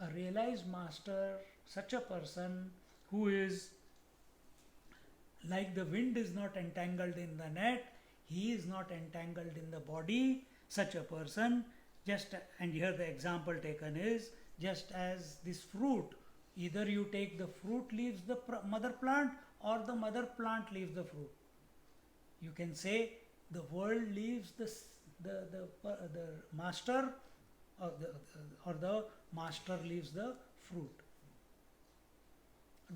A realized master, such a person who is like the wind is not entangled in the net, he is not entangled in the body. Such a person, and here the example taken is, just as this fruit, either you take the fruit leaves the mother plant or the mother plant leaves the fruit. You can say the world leaves the master or the master leaves the fruit.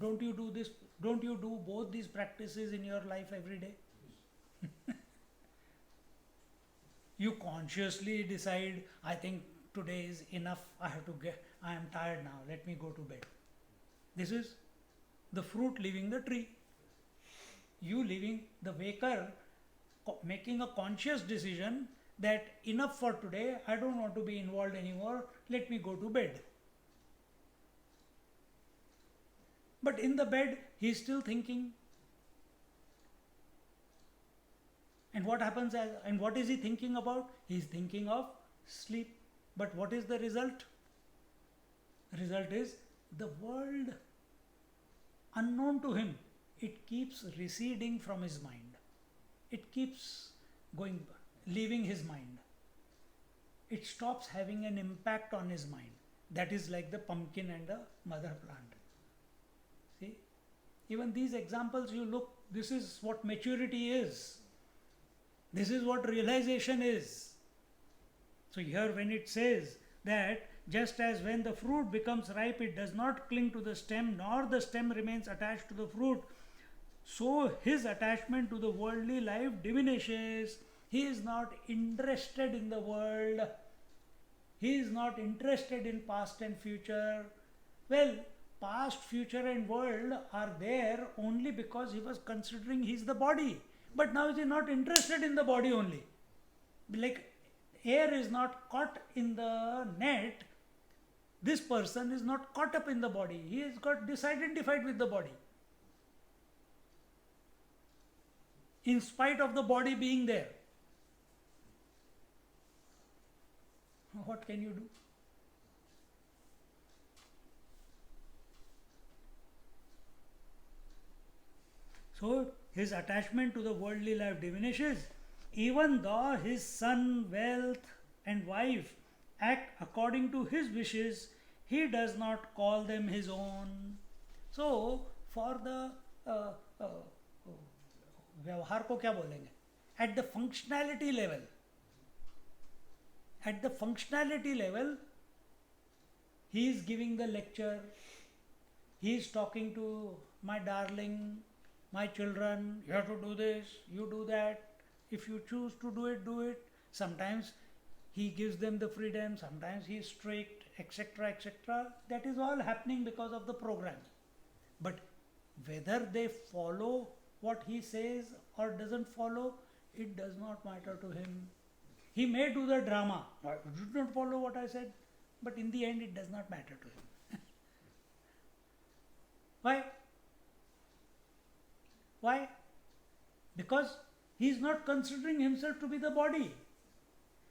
Don't you do this? Don't you do both these practices in your life every day? You consciously decide, I think today is enough, I am tired now, let me go to bed. This is the fruit leaving the tree. You leaving the waker, making a conscious decision that enough for today, I don't want to be involved anymore, let me go to bed. But in the bed, he is still thinking. And what happens and what is he thinking about? He is thinking of sleep. But what is the result? The result is the world, unknown to him, it keeps receding from his mind. It keeps going, leaving his mind. It stops having an impact on his mind. That is like the pumpkin and the mother plant. See, even these examples you look, this is what maturity is. This is what realization is. So here when it says that just as when the fruit becomes ripe, it does not cling to the stem, nor the stem remains attached to the fruit, so his attachment to the worldly life diminishes. He is not interested in the world. He is not interested in past and future. Well, past, future, and world are there only because he was considering he is the body. But now he is not interested in the body only. Like air is not caught in the net, this person is not caught up in the body. He has got disidentified with the body. In spite of the body being there. What can you do? So his attachment to the worldly life diminishes, even though his son, wealth, and wife act according to his wishes, he does not call them his own. So, for the व्यवहार को क्या बोलेंगे? At the functionality level, he is giving the lecture, he is talking to my darling, my children, you have to do this, you do that, if you choose to do it, do it. Sometimes he gives them the freedom, sometimes he is strict, etc., etc. That is all happening because of the program. But whether they follow what he says or doesn't follow, it does not matter to him. He may do the drama, did not follow what I said, but in the end it does not matter to him. Why? Why? Because he is not considering himself to be the body.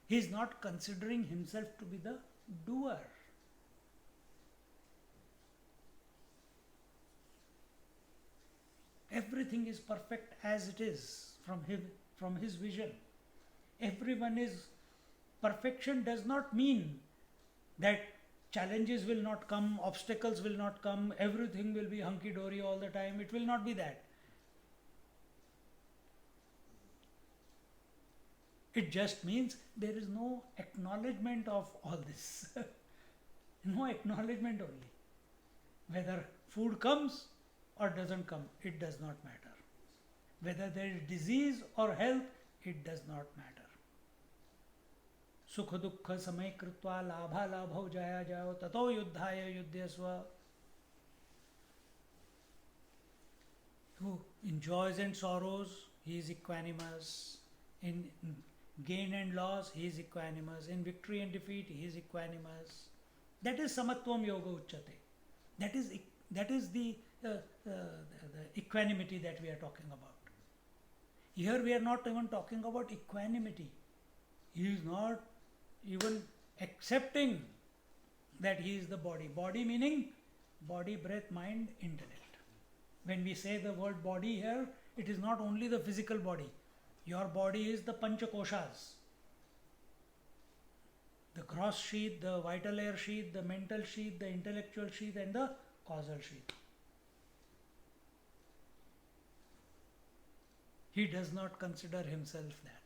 He is not considering himself to be the doer. Everything is perfect as it is from his vision. Everyone is perfection does not mean that challenges will not come, obstacles will not come, everything will be hunky-dory all the time. It will not be that. It just means there is no acknowledgement of all this. No acknowledgement only. Whether food comes or doesn't come, it does not matter. Whether there is disease or health, it does not matter. सुख दुख समय कृत्वा लाभा लाभौ जया जयो ततो युद्धाय युध्यस्व. Who in joys and sorrows he is equanimous, in gain and loss he is equanimous, in victory and defeat he is equanimous. That is samatvam yoga uchyate. That is the equanimity that we are talking about. Here we are not even talking about equanimity. He is not even accepting that he is the body. Body meaning body, breath, mind, intellect. When we say the word body here, it is not only the physical body. Your body is the panchakoshas. The gross sheath, the vital air sheath, the mental sheath, the intellectual sheath, and the causal sheath. He does not consider himself that.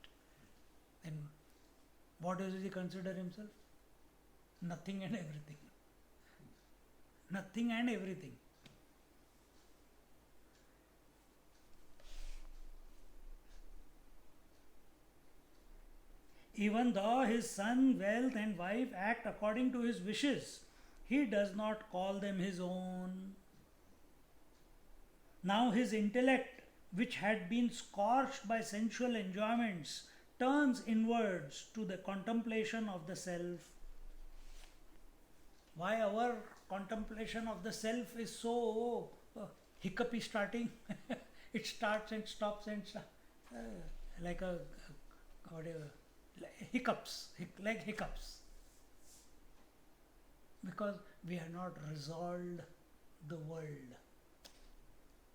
Then what does he consider himself? Nothing and everything. Nothing and everything. Even though his son, wealth, and wife act according to his wishes, he does not call them his own. Now his intellect, which had been scorched by sensual enjoyments, turns inwards to the contemplation of the self. Why our contemplation of the self is so hiccupy starting? It starts and stops and like a whatever. Hiccups, like hiccups, because we have not resolved the world.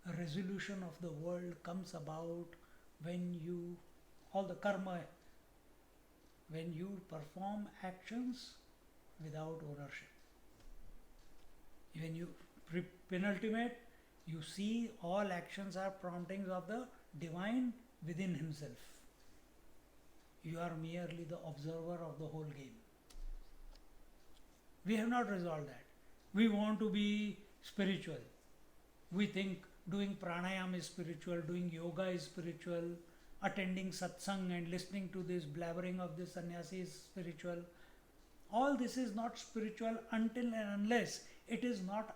A resolution of the world comes about when you, all the karma, when you perform actions without ownership. When you penultimate, you see all actions are promptings of the divine within himself. You are merely the observer of the whole game. We have not resolved that. We want to be spiritual. We think doing pranayama is spiritual, doing yoga is spiritual, attending satsang and listening to this blabbering of this sannyasi is spiritual. All this is not spiritual until and unless it is not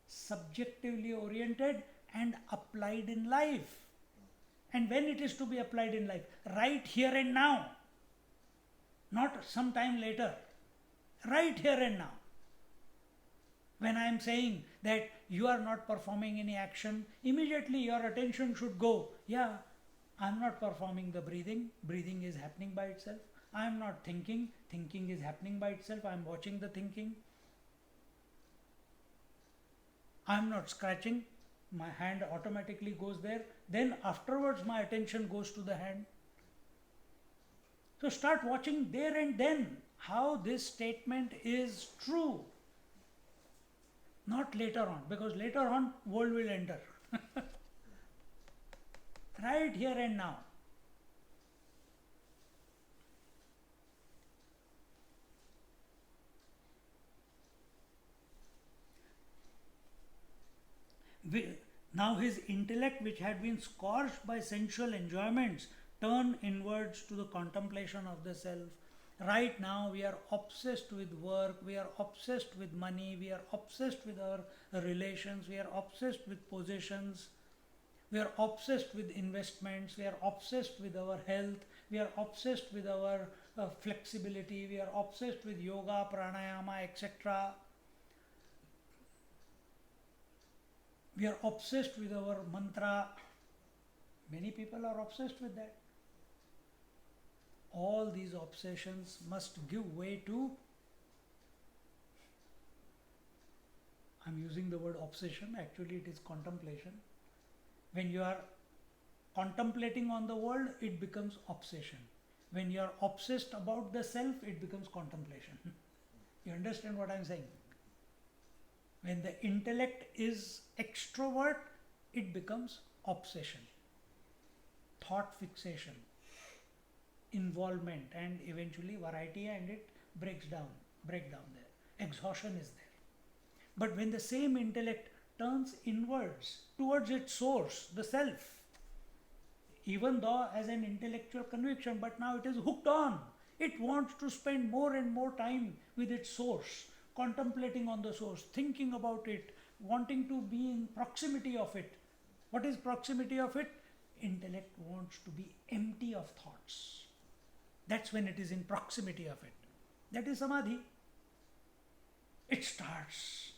subjectively oriented and applied in life. And when it is to be applied in life? Right here and now. Not some time later. Right here and now. When I am saying that you are not performing any action, immediately your attention should go, yeah, I am not performing the breathing. Breathing is happening by itself. I am not thinking. Thinking is happening by itself. I am watching the thinking. I am not scratching. My hand automatically goes there. Then afterwards my attention goes to the hand. So start watching there and then how this statement is true. Not later on, because later on world will enter. Right here and now. Now his intellect, which had been scorched by sensual enjoyments, turned inwards to the contemplation of the self. Right now we are obsessed with work, we are obsessed with money, we are obsessed with our relations, we are obsessed with possessions, we are obsessed with investments, we are obsessed with our health, we are obsessed with our flexibility, we are obsessed with yoga, pranayama, etc. We are obsessed with our mantra. Many people are obsessed with that. All these obsessions must give way to, I am using the word obsession, actually it is contemplation. When you are contemplating on the world, it becomes obsession. When you are obsessed about the self, it becomes contemplation. You understand what I am saying? When the intellect is extrovert, it becomes obsession, thought fixation, involvement, and eventually variety, and it breakdown there. Exhaustion is there. But when the same intellect turns inwards towards its source, the self, even though as an intellectual conviction, but now it is hooked on. It wants to spend more and more time with its source, contemplating on the source, thinking about it, wanting to be in proximity of it. What is proximity of it? Intellect wants to be empty of thoughts. That's when it is in proximity of it. That is samadhi. It starts,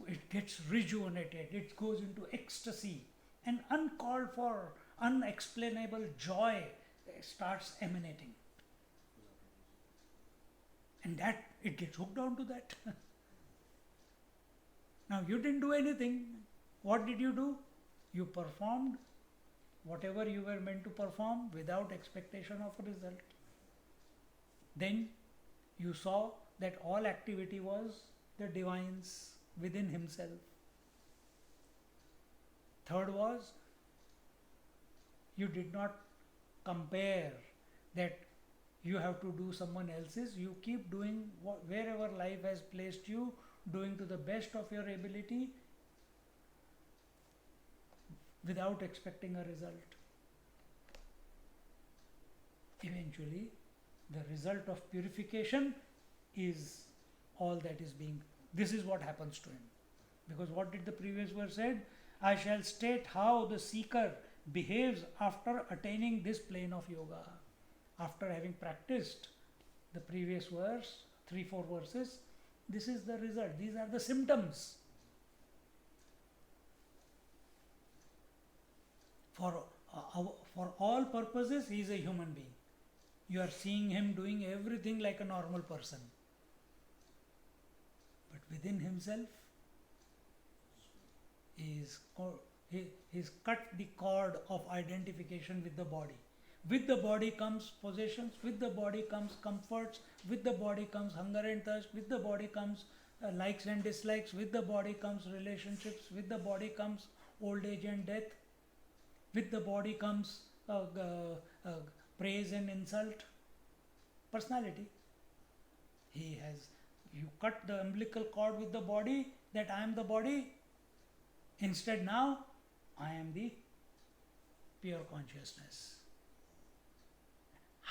it gets rejuvenated, it goes into ecstasy, and uncalled for, unexplainable joy starts emanating. And that, it gets hooked on to that. Now you didn't do anything. What did you do? You performed whatever you were meant to perform without expectation of a result. Then you saw that all activity was the divine's within himself. Third was, you did not compare that you have to do someone else's. You keep doing wherever life has placed you, doing to the best of your ability without expecting a result. Eventually, the result of purification is all that is being. This is what happens to him. Because what did the previous verse said? I shall state how the seeker behaves after attaining this plane of yoga. After having practiced the previous verse, 3-4 verses, this is the result. These are the symptoms. For all purposes, he is a human being. You are seeing him doing everything like a normal person. But within himself, he's cut the cord of identification with the body. With the body comes possessions, with the body comes comforts, with the body comes hunger and thirst, with the body comes likes and dislikes, with the body comes relationships, with the body comes old age and death, with the body comes praise and insult. Personality. You cut the umbilical cord with the body, that I am the body. Instead now, I am the pure consciousness.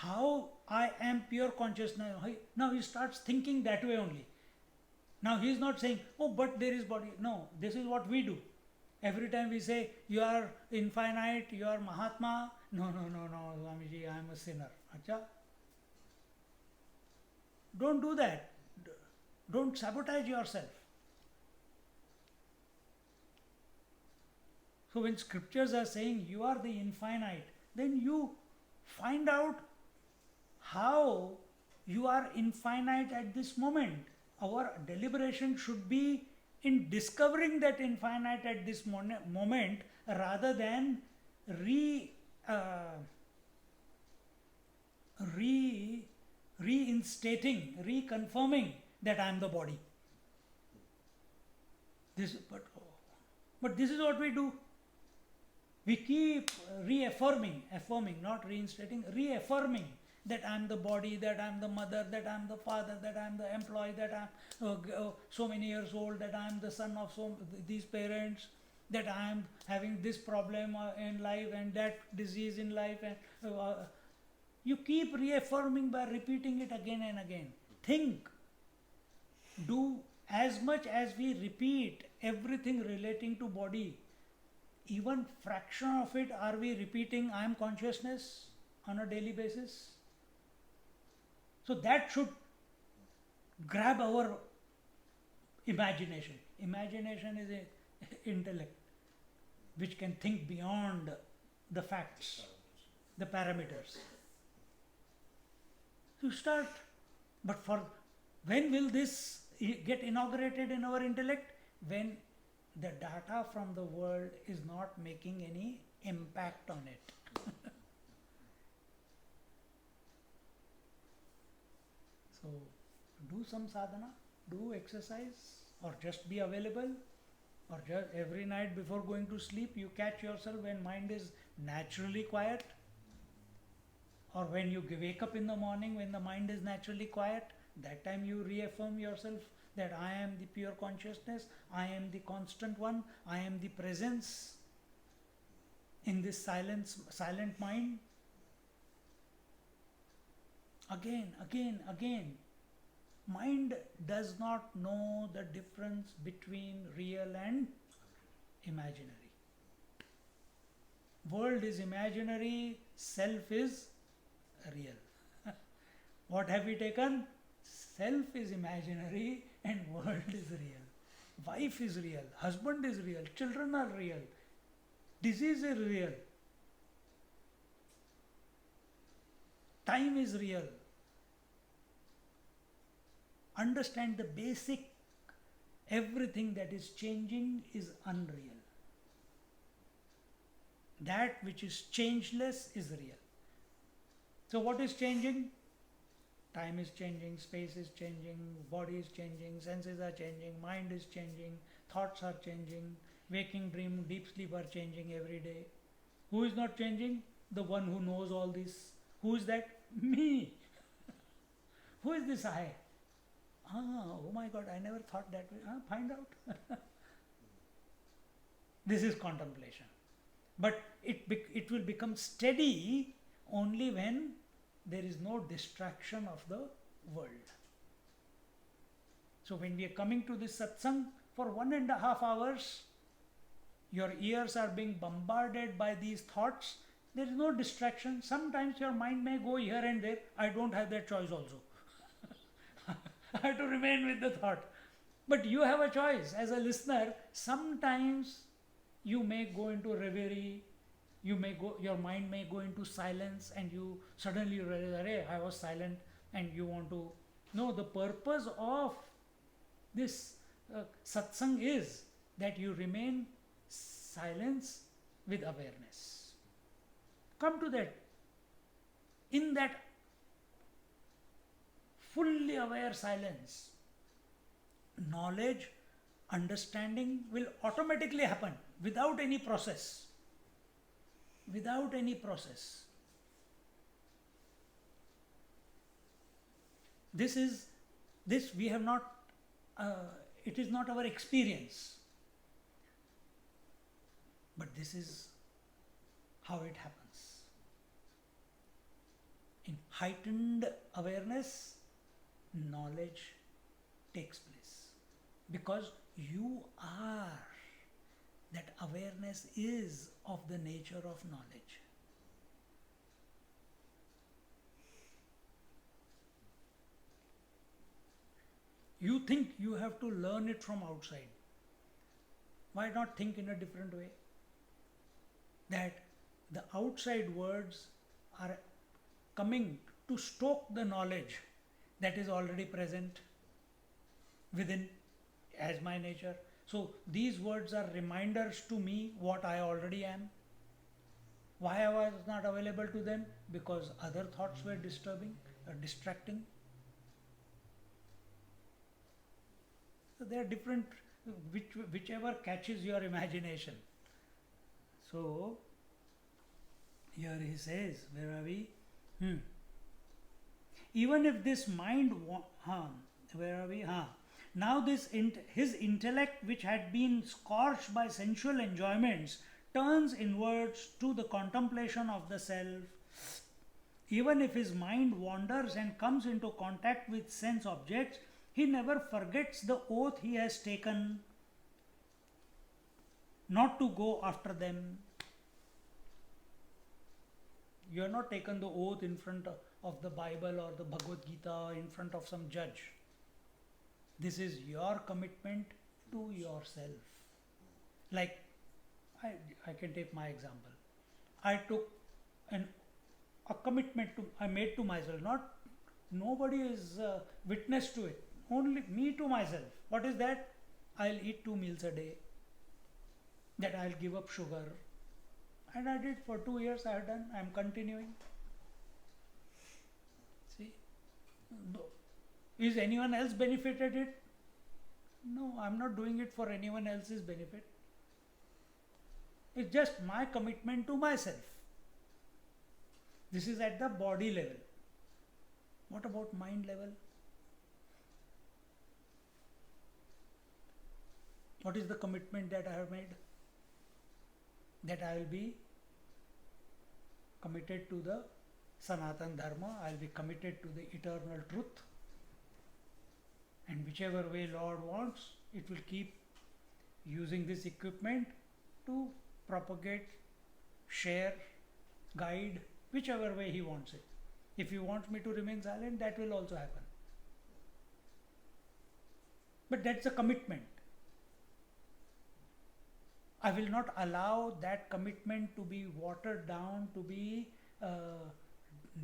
how I am pure consciousness. Now he starts thinking that way only. Now he is not saying, oh, but there is body. No, this is what we do. Every time we say, you are infinite, you are Mahatma. No, Swamiji, I am a sinner. Acha? Don't do that. Don't sabotage yourself. So when scriptures are saying you are the infinite, then you find out how you are infinite at this moment. Our deliberation should be in discovering that infinite at this moment rather than reinstating, reconfirming that I am the body. But this is what we do. We keep affirming, not reinstating, reaffirming that I am the body, that I am the mother, that I am the father, that I am the employee, that I am so many years old, that I am the son of these parents, that I am having this problem in life and that disease in life. And you keep reaffirming by repeating it again and again. Think, do as much as we repeat everything relating to body, even fraction of it are we repeating I am consciousness on a daily basis? So that should grab our imagination. Imagination is an intellect which can think beyond the facts, the parameters. So start. But for when will this get inaugurated in our intellect? When the data from the world is not making any impact on it. So do some sadhana, do exercise, or just be available, or just every night before going to sleep you catch yourself when mind is naturally quiet, or when you wake up in the morning when the mind is naturally quiet, that time you reaffirm yourself that I am the pure consciousness, I am the constant one, I am the presence in this silent mind. Again. Mind does not know the difference between real and imaginary. World is imaginary, self is real. What have we taken? Self is imaginary and world is real. Wife is real, husband is real, children are real, disease is real, time is real. Understand the basic, everything that is changing is unreal. That which is changeless is real. So what is changing? Time is changing, space is changing, body is changing, senses are changing, mind is changing, thoughts are changing, waking, dream, deep sleep are changing every day. Who is not changing? The one who knows all this. Who is that? Me. Who is this I? Oh my God, I never thought that way. Find out. This is contemplation. But it will become steady only when there is no distraction of the world. So when we are coming to this satsang for 1.5 hours, your ears are being bombarded by these thoughts. There is no distraction. Sometimes your mind may go here and there. I don't have that choice also. I have to remain with the thought. But you have a choice. As a listener, sometimes you may go into reverie, your mind may go into silence, and you suddenly realize, hey, I was silent, and you want to know the purpose of this satsang is that you remain silence with awareness. Come to that. In that fully aware silence, knowledge, understanding will automatically happen without any process. Without any process. This we have not, it is not our experience. But this is how it happens. In heightened awareness, knowledge takes place. Because you are, that awareness is of the nature of knowledge. You think you have to learn it from outside. Why not think in a different way? That the outside words are coming to stoke the knowledge that is already present within as my nature. So these words are reminders to me what I already am. Why I was not available to them? Because other thoughts were disturbing or distracting. So they are different, whichever catches your imagination. So here he says, where are we? Even if this mind, where are we? Now this his intellect, which had been scorched by sensual enjoyments, turns inwards to the contemplation of the self. Even if his mind wanders and comes into contact with sense objects, he never forgets the oath he has taken not to go after them. You have not taken the oath in front of the Bible or the Bhagavad Gita, in front of some judge. This is your commitment to yourself. Like, I can take my example. I took a commitment I made to myself. Nobody is witness to it. Only me to myself. What is that? I'll eat 2 meals a day. That I'll give up sugar. And I did for 2 years. I have done. I am continuing. See? Is anyone else benefited it? No, I'm not doing it for anyone else's benefit. It's just my commitment to myself. This is at the body level. What about mind level? What is the commitment that I have made? That I will be committed to the Sanatan Dharma, I will be committed to the eternal truth. And whichever way Lord wants, it will keep using this equipment to propagate, share, guide, whichever way He wants it. If He wants me to remain silent, that will also happen. But that's a commitment. I will not allow that commitment to be watered down, to be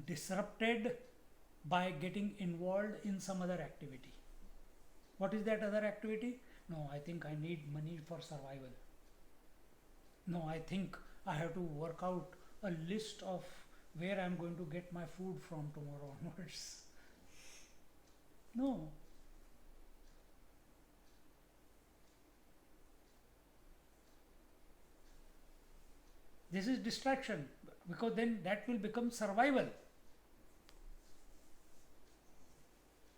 disrupted by getting involved in some other activity. What is that other activity? No, I think I need money for survival. No, I think I have to work out a list of where I am going to get my food from tomorrow onwards. No. This is distraction, because then that will become survival.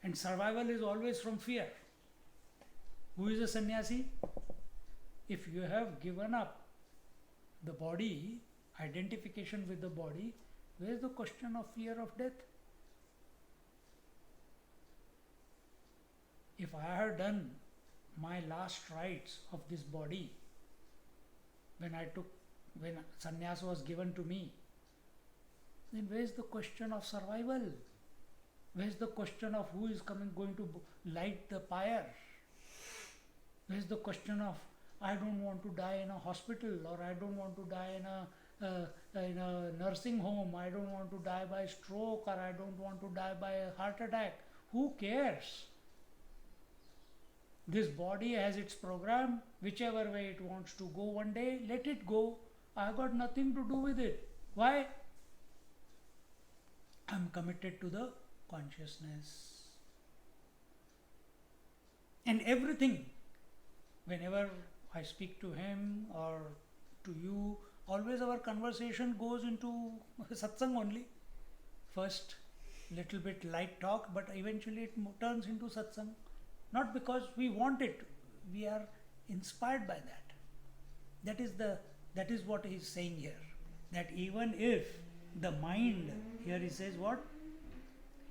And survival is always from fear. Who is a sannyasi? If you have given up the body, identification with the body, where is the question of fear of death? If I have done my last rites of this body, when sannyas was given to me, then where is the question of survival? Where is the question of who is going to light the pyre? Where is the question of I don't want to die in a hospital, or I don't want to die in a nursing home, I don't want to die by stroke, or I don't want to die by a heart attack. Who cares? This body has its program, whichever way it wants to go one day, let it go. I got nothing to do with it. Why? I am committed to the consciousness. And everything, whenever I speak to him or to you, always our conversation goes into satsang only. First, little bit light talk, but eventually it turns into satsang. Not because we want it, we are inspired by that. That is what he is saying here. That even if the mind, here he says what?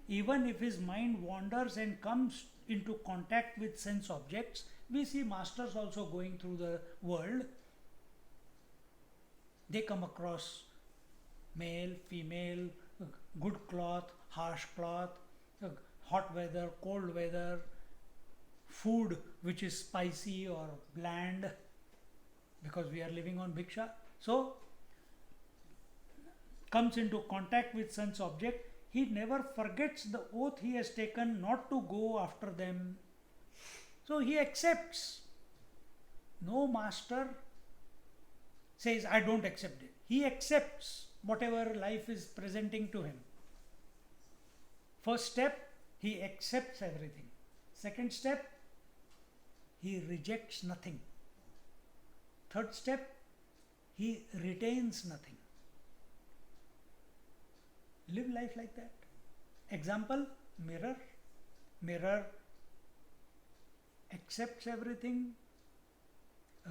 even if his mind wanders and comes into contact with sense objects, we see masters also going through the world. They come across male, female, good cloth, harsh cloth, hot weather, cold weather, food which is spicy or bland, because we are living on bhiksha. So, comes into contact with sense object, he never forgets the oath he has taken not to go after them. So he accepts. No master says, I don't accept it. He accepts whatever life is presenting to him. First step, he accepts everything. Second step, he rejects nothing. Third step, he retains nothing. Live life like that. Example, mirror. Mirror accepts everything,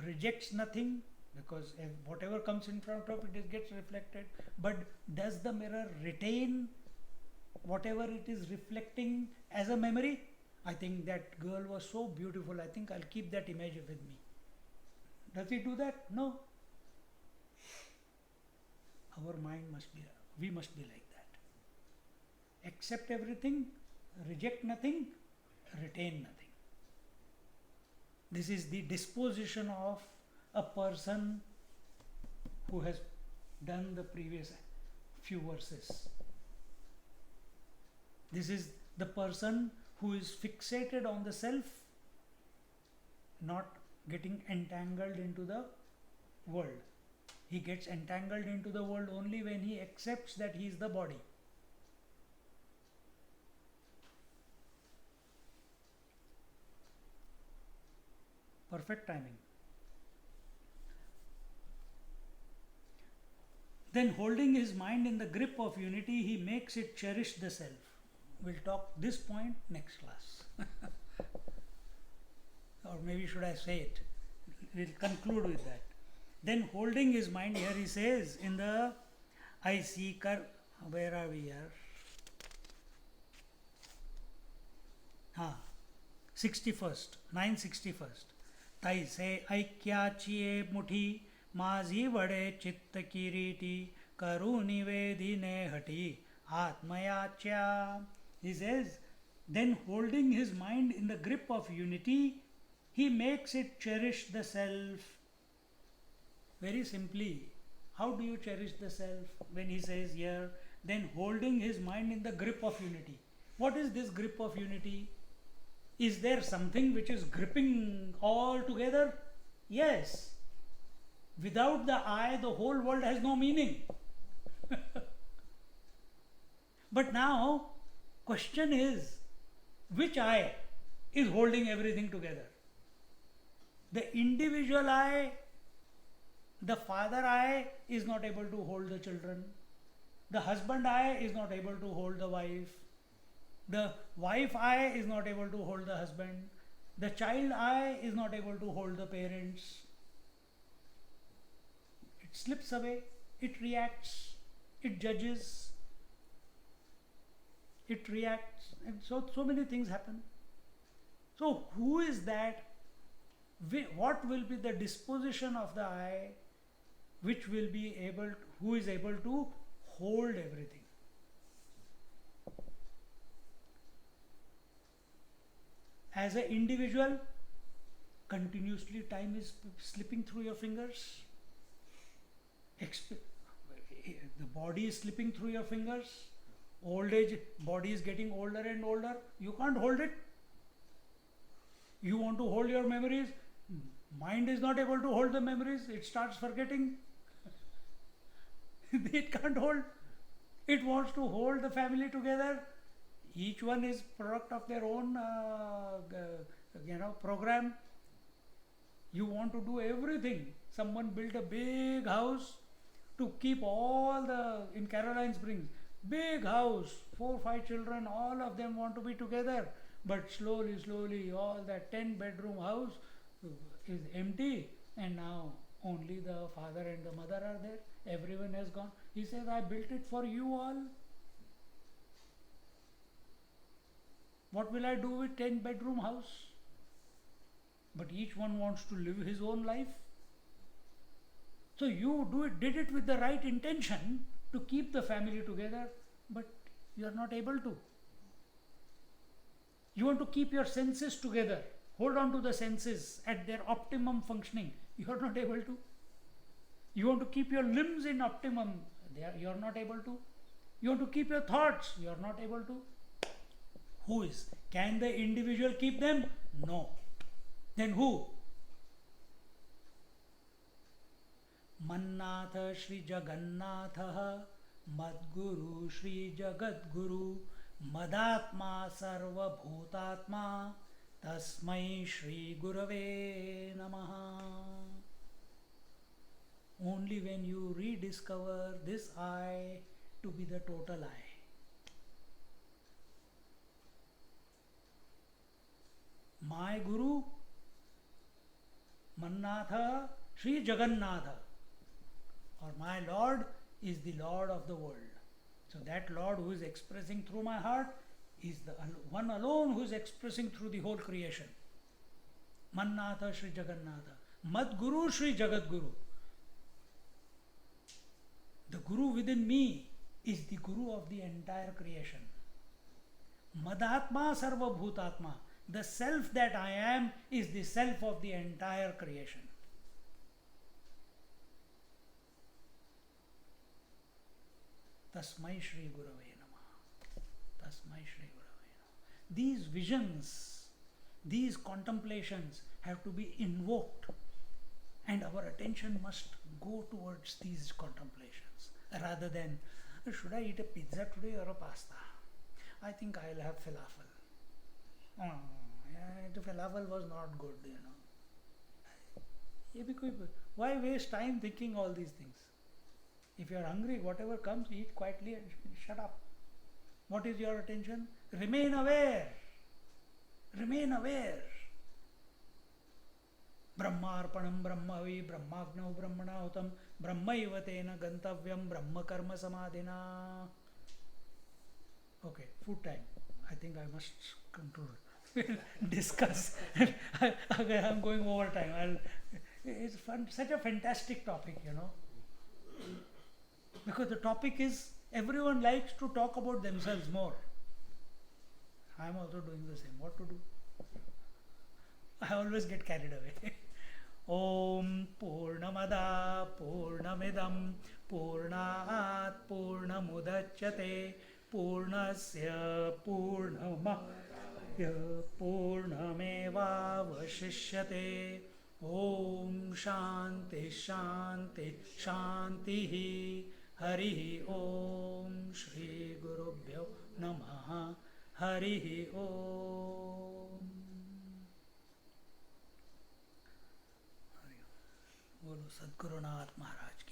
rejects nothing, because whatever comes in front of it, it gets reflected. But does the mirror retain whatever it is reflecting as a memory? I think that girl was so beautiful. I think I'll keep that image with me. Does he do that? No. Our mind must be, we must be like that. Accept everything, reject nothing, retain nothing. This is the disposition of a person who has done the previous few verses. This is the person who is fixated on the self, not getting entangled into the world. He gets entangled into the world only when he accepts that he is the body. Perfect timing. Then, holding his mind in the grip of unity, he makes it cherish the self. We'll talk this point next class. Or maybe should I say it? We'll conclude with that. Then, holding his mind, here he says in the I seeker, where are we here? 61st, 961st. तैसे ऐक्याचिये मुठी माझी वडे चित्त किरीटी करू निवेदिने हटी आत्मयाच्या. He says, then holding his mind in the grip of unity, he makes it cherish the self. Very simply, how do you cherish the self? When he says here, then holding his mind in the grip of unity. What is this grip of unity? Is there something which is gripping all together? Yes. Without the I, the whole world has no meaning. But now, question is, which I is holding everything together? The individual I, the father I is not able to hold the children. The husband I is not able to hold the wife. The wife I is not able to hold the husband. The child I is not able to hold the parents. It slips away, it reacts, it judges, it reacts, and so many things happen. So who is that? What will be the disposition of the I which will be able to, who is able to hold everything? As an individual, continuously time is slipping through your fingers. The body is slipping through your fingers. Old age, body is getting older and older. You can't hold it. You want to hold your memories. Mind is not able to hold the memories. It starts forgetting. It can't hold. It wants to hold the family together. Each one is product of their own program. You want to do everything. Someone built a big house to keep all in Caroline Springs, big house, 4 or 5 children, all of them want to be together. But slowly, all that 10-bedroom house is empty, and now only the father and the mother are there. Everyone has gone. He says, I built it for you all. What will I do with 10-bedroom house? But each one wants to live his own life. So you did it with the right intention to keep the family together, but you are not able to. You want to keep your senses together, hold on to the senses at their optimum functioning. You are not able to. You want to keep your limbs in optimum, you are not able to. You want to keep your thoughts, you are not able to. Who is? Can the individual keep them? No. Then who? Mannatha Shri Jagannatha Madguru Shri Jagadguru Madatma Sarva Bhutatma Tasmai Shri Gurave Namaha. Only when you rediscover this I to be the total I. My Guru, Mannatha Sri Jagannatha, or my Lord is the Lord of the world. So that Lord who is expressing through my heart is the one alone who is expressing through the whole creation. Mannatha Sri Jagannatha, Madguru Sri Jagadguru. The Guru within me is the Guru of the entire creation. Madatma Sarva Bhutatma. The self that I am is the self of the entire creation. Tasmai Shri Gurave Namaha. Tasmai Shri Gurave Namaha. These visions, these contemplations have to be invoked, and our attention must go towards these contemplations rather than, should I eat a pizza today or a pasta? I think I'll have falafel. The falafel was not good, Why waste time thinking all these things? If you are hungry, whatever comes, eat quietly and shut up. What is your attention? Remain aware. Remain aware. Brahmarpanam Brahmavi Brahmagnau Brahmanautam Brahmaiva tena Gantavyam Brahma Karma Samadhina. Okay, food time. I think I must control. Discuss. I'm going over time. It's fun, such a fantastic topic, because the topic is everyone likes to talk about themselves more. I'm also doing the same. What to do? I always get carried away. Om Purnamada Purnamidam Purnat Purnamudachyate Purnasya Purnamah Purnameva Vashishyate. Om Shanti Shanti Shanti Hari Om Shri Gurubhyo Namaha Hari Om. Bolo Sadgurunath Maharaj ki